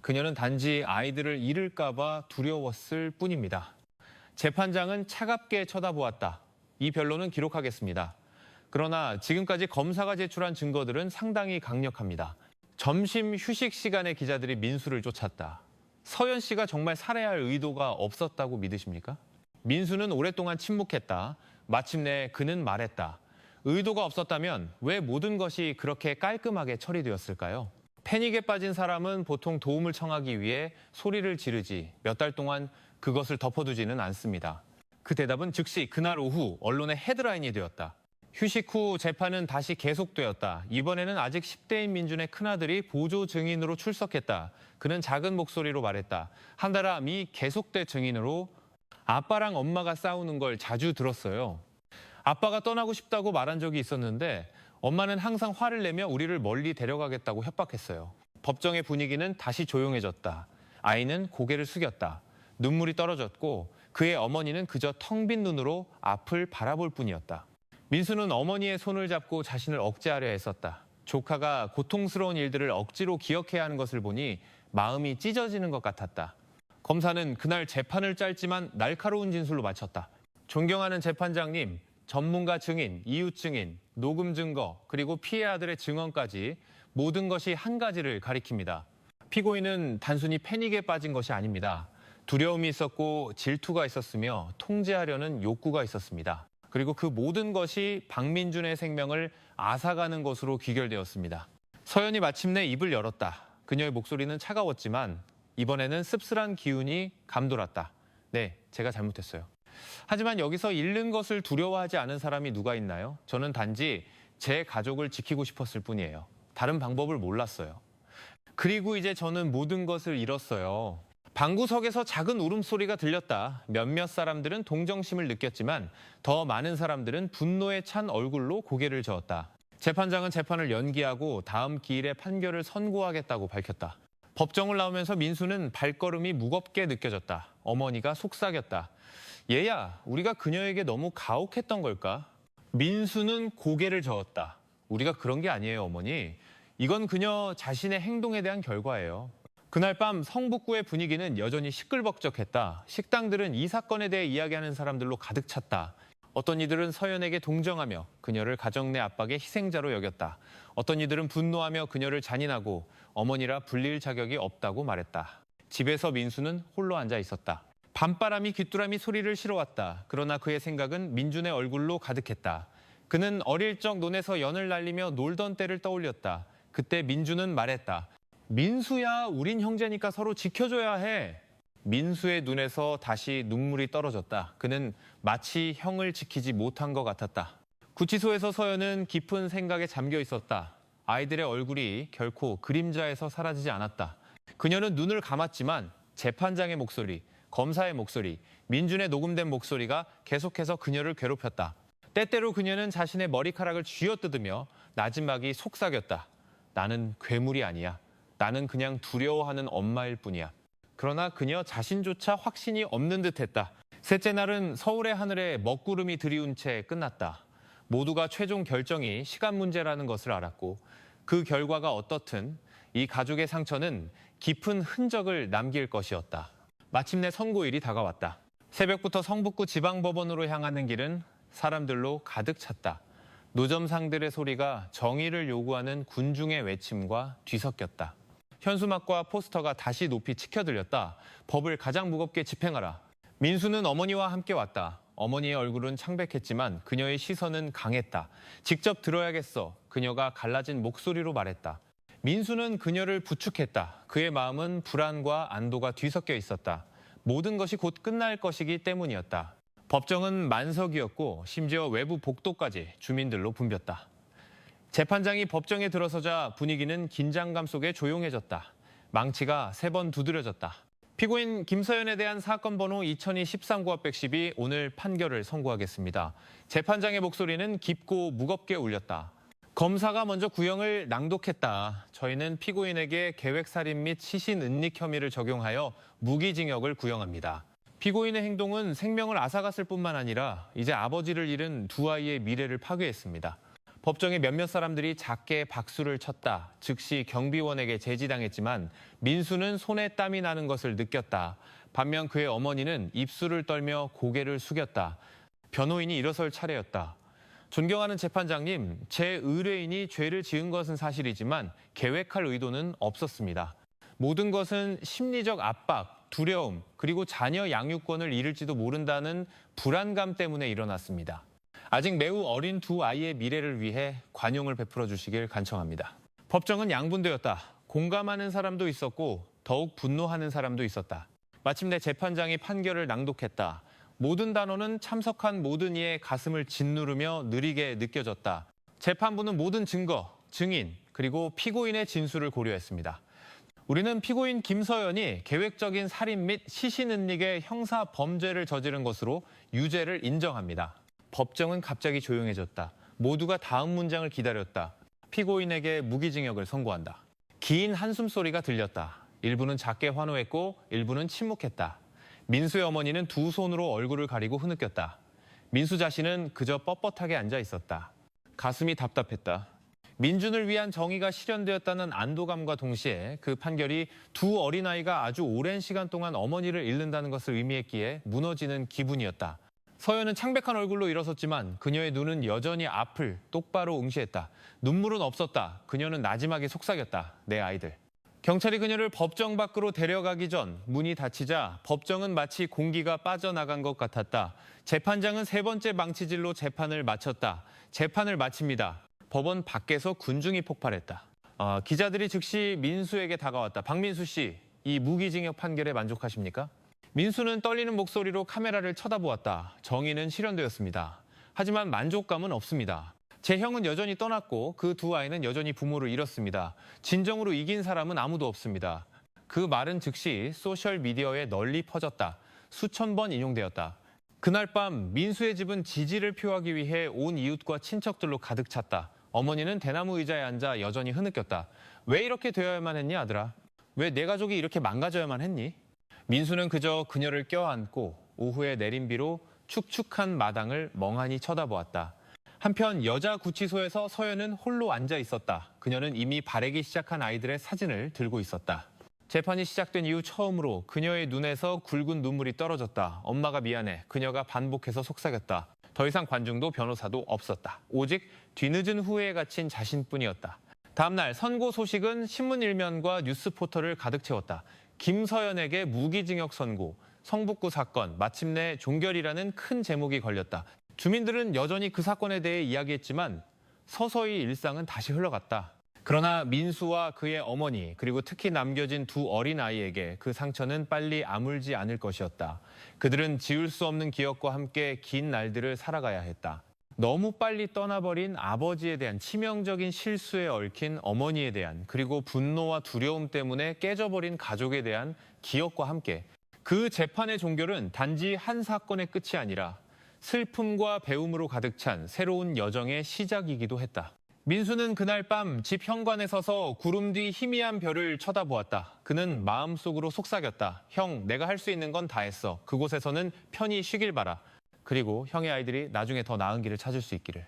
그녀는 단지 아이들을 잃을까 봐 두려웠을 뿐입니다. 재판장은 차갑게 쳐다보았다. 이 변론은 기록하겠습니다. 그러나 지금까지 검사가 제출한 증거들은 상당히 강력합니다. 점심 휴식 시간에 기자들이 민수를 쫓았다. 서연 씨가 정말 살해할 의도가 없었다고 믿으십니까? 민수는 오랫동안 침묵했다. 마침내 그는 말했다. 의도가 없었다면 왜 모든 것이 그렇게 깔끔하게 처리되었을까요? 패닉에 빠진 사람은 보통 도움을 청하기 위해 소리를 지르지 몇 달 동안 그것을 덮어두지는 않습니다. 그 대답은 즉시 그날 오후 언론의 헤드라인이 되었다. 휴식 후 재판은 다시 계속되었다. 이번에는 아직 10대인 민준의 큰아들이 보조 증인으로 출석했다. 그는 작은 목소리로 말했다. 한달아,이 계속될 증인으로 아빠랑 엄마가 싸우는 걸 자주 들었어요. 아빠가 떠나고 싶다고 말한 적이 있었는데 엄마는 항상 화를 내며 우리를 멀리 데려가겠다고 협박했어요. 법정의 분위기는 다시 조용해졌다. 아이는 고개를 숙였다. 눈물이 떨어졌고 그의 어머니는 그저 텅 빈 눈으로 앞을 바라볼 뿐이었다. 민수는 어머니의 손을 잡고 자신을 억제하려 애썼다. 조카가 고통스러운 일들을 억지로 기억해야 하는 것을 보니 마음이 찢어지는 것 같았다. 검사는 그날 재판을 짧지만 날카로운 진술로 마쳤다. 존경하는 재판장님, 전문가 증인, 이웃 증인, 녹음 증거, 그리고 피해 아들의 증언까지 모든 것이 한 가지를 가리킵니다. 피고인은 단순히 패닉에 빠진 것이 아닙니다. 두려움이 있었고 질투가 있었으며 통제하려는 욕구가 있었습니다. 그리고 그 모든 것이 박민준의 생명을 앗아가는 것으로 귀결되었습니다. 서연이 마침내 입을 열었다. 그녀의 목소리는 차가웠지만 이번에는 씁쓸한 기운이 감돌았다. 네, 제가 잘못했어요. 하지만 여기서 잃는 것을 두려워하지 않은 사람이 누가 있나요? 저는 단지 제 가족을 지키고 싶었을 뿐이에요. 다른 방법을 몰랐어요. 그리고 이제 저는 모든 것을 잃었어요. 방구석에서 작은 울음소리가 들렸다. 몇몇 사람들은 동정심을 느꼈지만 더 많은 사람들은 분노에 찬 얼굴로 고개를 저었다. 재판장은 재판을 연기하고 다음 기일에 판결을 선고하겠다고 밝혔다. 법정을 나오면서 민수는 발걸음이 무겁게 느껴졌다. 어머니가 속삭였다. 얘야, 우리가 그녀에게 너무 가혹했던 걸까? 민수는 고개를 저었다. 우리가 그런 게 아니에요, 어머니. 이건 그녀 자신의 행동에 대한 결과예요. 그날 밤 성북구의 분위기는 여전히 시끌벅적했다. 식당들은 이 사건에 대해 이야기하는 사람들로 가득 찼다. 어떤 이들은 서연에게 동정하며 그녀를 가정 내 압박의 희생자로 여겼다. 어떤 이들은 분노하며 그녀를 잔인하고 어머니라 불릴 자격이 없다고 말했다. 집에서 민수는 홀로 앉아 있었다. 밤바람이 귀뚜라미 소리를 실어왔다. 그러나 그의 생각은 민준의 얼굴로 가득했다. 그는 어릴 적 논에서 연을 날리며 놀던 때를 떠올렸다. 그때 민준은 말했다. 민수야, 우린 형제니까 서로 지켜줘야 해. 민수의 눈에서 다시 눈물이 떨어졌다. 그는 마치 형을 지키지 못한 것 같았다. 구치소에서 서연은 깊은 생각에 잠겨 있었다. 아이들의 얼굴이 결코 그림자에서 사라지지 않았다. 그녀는 눈을 감았지만 재판장의 목소리, 검사의 목소리, 민준의 녹음된 목소리가 계속해서 그녀를 괴롭혔다. 때때로 그녀는 자신의 머리카락을 쥐어뜯으며 나지막이 속삭였다. 나는 괴물이 아니야. 나는 그냥 두려워하는 엄마일 뿐이야. 그러나 그녀 자신조차 확신이 없는 듯했다. 셋째 날은 서울의 하늘에 먹구름이 드리운 채 끝났다. 모두가 최종 결정이 시간 문제라는 것을 알았고 그 결과가 어떻든 이 가족의 상처는 깊은 흔적을 남길 것이었다. 마침내 선고일이 다가왔다. 새벽부터 성북구 지방법원으로 향하는 길은 사람들로 가득 찼다. 노점상들의 소리가 정의를 요구하는 군중의 외침과 뒤섞였다. 현수막과 포스터가 다시 높이 치켜들렸다. 법을 가장 무겁게 집행하라. 민수는 어머니와 함께 왔다. 어머니의 얼굴은 창백했지만 그녀의 시선은 강했다. 직접 들어야겠어. 그녀가 갈라진 목소리로 말했다. 민수는 그녀를 부축했다. 그의 마음은 불안과 안도가 뒤섞여 있었다. 모든 것이 곧 끝날 것이기 때문이었다. 법정은 만석이었고 심지어 외부 복도까지 주민들로 붐볐다. 재판장이 법정에 들어서자 분위기는 긴장감 속에 조용해졌다. 망치가 3번 두드려졌다. 피고인 김서연에 대한 사건 번호 2023-110이 오늘 판결을 선고하겠습니다. 재판장의 목소리는 깊고 무겁게 울렸다. 검사가 먼저 구형을 낭독했다. 저희는 피고인에게 계획살인 및 시신은닉 혐의를 적용하여 무기징역을 구형합니다. 피고인의 행동은 생명을 앗아갔을 뿐만 아니라 이제 아버지를 잃은 두 아이의 미래를 파괴했습니다. 법정에 몇몇 사람들이 작게 박수를 쳤다. 즉시 경비원에게 제지당했지만 민수는 손에 땀이 나는 것을 느꼈다. 반면 그의 어머니는 입술을 떨며 고개를 숙였다. 변호인이 일어설 차례였다. 존경하는 재판장님, 제 의뢰인이 죄를 지은 것은 사실이지만 계획할 의도는 없었습니다. 모든 것은 심리적 압박, 두려움, 그리고 자녀 양육권을 잃을지도 모른다는 불안감 때문에 일어났습니다. 아직 매우 어린 두 아이의 미래를 위해 관용을 베풀어 주시길 간청합니다. 법정은 양분되었다. 공감하는 사람도 있었고 더욱 분노하는 사람도 있었다. 마침내 재판장이 판결을 낭독했다. 모든 단어는 참석한 모든 이의 가슴을 짓누르며 느리게 느껴졌다. 재판부는 모든 증거, 증인, 그리고 피고인의 진술을 고려했습니다. 우리는 피고인 김서연이 계획적인 살인 및 시신은닉의 형사 범죄를 저지른 것으로 유죄를 인정합니다. 법정은 갑자기 조용해졌다. 모두가 다음 문장을 기다렸다. 피고인에게 무기징역을 선고한다. 긴 한숨소리가 들렸다. 일부는 작게 환호했고 일부는 침묵했다. 민수의 어머니는 두 손으로 얼굴을 가리고 흐느꼈다. 민수 자신은 그저 뻣뻣하게 앉아 있었다. 가슴이 답답했다. 민준을 위한 정의가 실현되었다는 안도감과 동시에 그 판결이 두 어린아이가 아주 오랜 시간 동안 어머니를 잃는다는 것을 의미했기에 무너지는 기분이었다. 서연은 창백한 얼굴로 일어섰지만 그녀의 눈은 여전히 앞을 똑바로 응시했다. 눈물은 없었다. 그녀는 나지막이 속삭였다. 내 아이들. 경찰이 그녀를 법정 밖으로 데려가기 전 문이 닫히자 법정은 마치 공기가 빠져나간 것 같았다. 재판장은 세 번째 망치질로 재판을 마쳤다. 재판을 마칩니다. 법원 밖에서 군중이 폭발했다. 기자들이 즉시 민수에게 다가왔다. 박민수 씨, 이 무기징역 판결에 만족하십니까? 민수는 떨리는 목소리로 카메라를 쳐다보았다. 정의는 실현되었습니다. 하지만 만족감은 없습니다. 제 형은 여전히 떠났고 그 두 아이는 여전히 부모를 잃었습니다. 진정으로 이긴 사람은 아무도 없습니다. 그 말은 즉시 소셜미디어에 널리 퍼졌다. 수천 번 인용되었다. 그날 밤 민수의 집은 지지를 표하기 위해 온 이웃과 친척들로 가득 찼다. 어머니는 대나무 의자에 앉아 여전히 흐느꼈다. 왜 이렇게 되어야만 했니, 아들아? 왜 내 가족이 이렇게 망가져야만 했니? 민수는 그저 그녀를 껴안고 오후에 내린 비로 축축한 마당을 멍하니 쳐다보았다. 한편 여자 구치소에서 서연은 홀로 앉아 있었다. 그녀는 이미 바래기 시작한 아이들의 사진을 들고 있었다. 재판이 시작된 이후 처음으로 그녀의 눈에서 굵은 눈물이 떨어졌다. 엄마가 미안해. 그녀가 반복해서 속삭였다. 더 이상 관중도 변호사도 없었다. 오직 뒤늦은 후회에 갇힌 자신뿐이었다. 다음 날 선고 소식은 신문 일면과 뉴스 포털을 가득 채웠다. 김서연에게 무기징역 선고, 성북구 사건, 마침내 종결이라는 큰 제목이 걸렸다. 주민들은 여전히 그 사건에 대해 이야기했지만 서서히 일상은 다시 흘러갔다. 그러나 민수와 그의 어머니 그리고 특히 남겨진 두 어린아이에게 그 상처는 빨리 아물지 않을 것이었다. 그들은 지울 수 없는 기억과 함께 긴 날들을 살아가야 했다. 너무 빨리 떠나버린 아버지에 대한 치명적인 실수에 얽힌 어머니에 대한 그리고 분노와 두려움 때문에 깨져버린 가족에 대한 기억과 함께 그 재판의 종결은 단지 한 사건의 끝이 아니라 슬픔과 배움으로 가득 찬 새로운 여정의 시작이기도 했다. 민수는 그날 밤 집 현관에 서서 구름 뒤 희미한 별을 쳐다보았다. 그는 마음속으로 속삭였다. 형, 내가 할 수 있는 건 다 했어. 그곳에서는 편히 쉬길 바라. 그리고 형의 아이들이 나중에 더 나은 길을 찾을 수 있기를.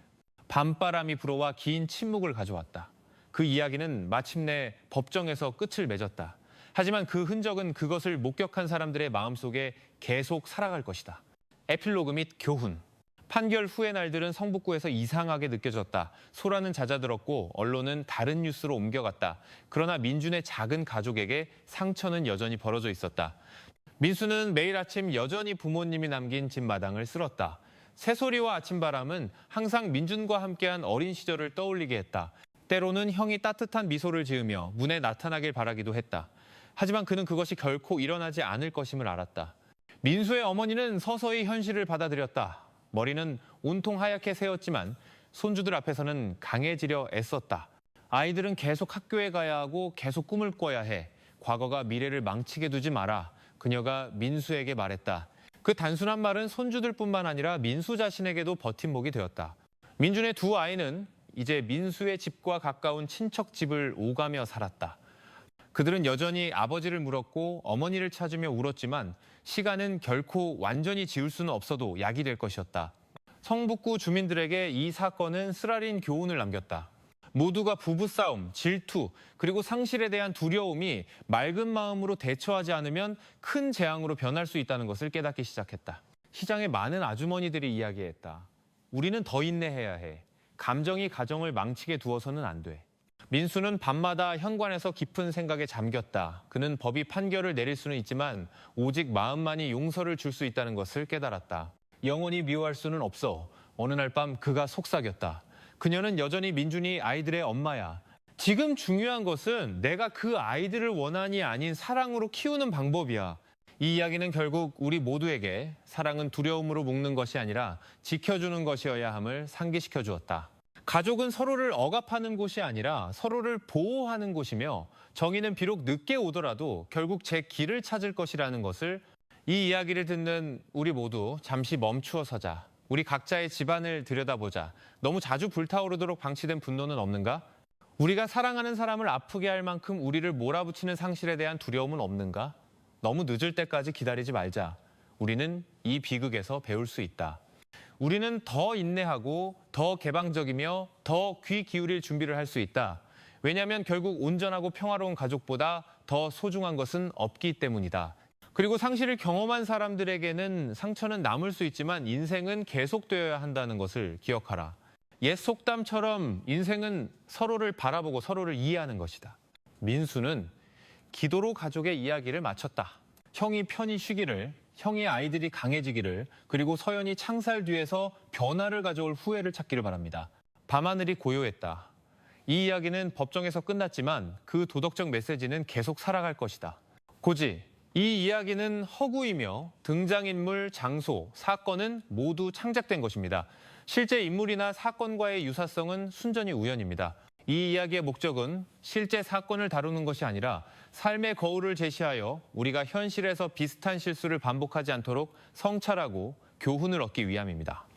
밤바람이 불어와 긴 침묵을 가져왔다. 그 이야기는 마침내 법정에서 끝을 맺었다. 하지만 그 흔적은 그것을 목격한 사람들의 마음속에 계속 살아갈 것이다. 에필로그 및 교훈. 판결 후의 날들은 성북구에서 이상하게 느껴졌다. 소란은 잦아들었고 언론은 다른 뉴스로 옮겨갔다. 그러나 민준의 작은 가족에게 상처는 여전히 벌어져 있었다. 민수는 매일 아침 여전히 부모님이 남긴 집마당을 쓸었다. 새소리와 아침바람은 항상 민준과 함께한 어린 시절을 떠올리게 했다. 때로는 형이 따뜻한 미소를 지으며 문에 나타나길 바라기도 했다. 하지만 그는 그것이 결코 일어나지 않을 것임을 알았다. 민수의 어머니는 서서히 현실을 받아들였다. 머리는 온통 하얗게 새었지만 손주들 앞에서는 강해지려 애썼다. 아이들은 계속 학교에 가야 하고 계속 꿈을 꿔야 해. 과거가 미래를 망치게 두지 마라. 그녀가 민수에게 말했다. 그 단순한 말은 손주들뿐만 아니라 민수 자신에게도 버팀목이 되었다. 민준의 두 아이는 이제 민수의 집과 가까운 친척 집을 오가며 살았다. 그들은 여전히 아버지를 물었고 어머니를 찾으며 울었지만 시간은 결코 완전히 지울 수는 없어도 약이 될 것이었다. 성북구 주민들에게 이 사건은 쓰라린 교훈을 남겼다. 모두가 부부싸움, 질투, 그리고 상실에 대한 두려움이 맑은 마음으로 대처하지 않으면 큰 재앙으로 변할 수 있다는 것을 깨닫기 시작했다. 시장의 많은 아주머니들이 이야기했다. 우리는 더 인내해야 해. 감정이 가정을 망치게 두어서는 안 돼. 민수는 밤마다 현관에서 깊은 생각에 잠겼다. 그는 법이 판결을 내릴 수는 있지만 오직 마음만이 용서를 줄 수 있다는 것을 깨달았다. 영원히 미워할 수는 없어. 어느 날 밤 그가 속삭였다. 그녀는 여전히 민준이 아이들의 엄마야. 지금 중요한 것은 내가 그 아이들을 원한이 아닌 사랑으로 키우는 방법이야. 이 이야기는 결국 우리 모두에게 사랑은 두려움으로 묶는 것이 아니라 지켜주는 것이어야 함을 상기시켜 주었다. 가족은 서로를 억압하는 곳이 아니라 서로를 보호하는 곳이며 정의는 비록 늦게 오더라도 결국 제 길을 찾을 것이라는 것을 이 이야기를 듣는 우리 모두 잠시 멈추어 서자. 우리 각자의 집안을 들여다보자. 너무 자주 불타오르도록 방치된 분노는 없는가? 우리가 사랑하는 사람을 아프게 할 만큼 우리를 몰아붙이는 상실에 대한 두려움은 없는가? 너무 늦을 때까지 기다리지 말자. 우리는 이 비극에서 배울 수 있다. 우리는 더 인내하고 더 개방적이며 더 귀 기울일 준비를 할 수 있다. 왜냐하면 결국 온전하고 평화로운 가족보다 더 소중한 것은 없기 때문이다. 그리고 상실을 경험한 사람들에게는 상처는 남을 수 있지만 인생은 계속되어야 한다는 것을 기억하라. 옛 속담처럼 인생은 서로를 바라보고 서로를 이해하는 것이다. 민수는 기도로 가족의 이야기를 마쳤다. 형이 편히 쉬기를, 형의 아이들이 강해지기를, 그리고 서연이 창살 뒤에서 변화를 가져올 후회를 찾기를 바랍니다. 밤하늘이 고요했다. 이 이야기는 법정에서 끝났지만 그 도덕적 메시지는 계속 살아갈 것이다. 고지, 이 이야기는 허구이며 등장인물, 장소, 사건은 모두 창작된 것입니다. 실제 인물이나 사건과의 유사성은 순전히 우연입니다. 이 이야기의 목적은 실제 사건을 다루는 것이 아니라 삶의 거울을 제시하여 우리가 현실에서 비슷한 실수를 반복하지 않도록 성찰하고 교훈을 얻기 위함입니다.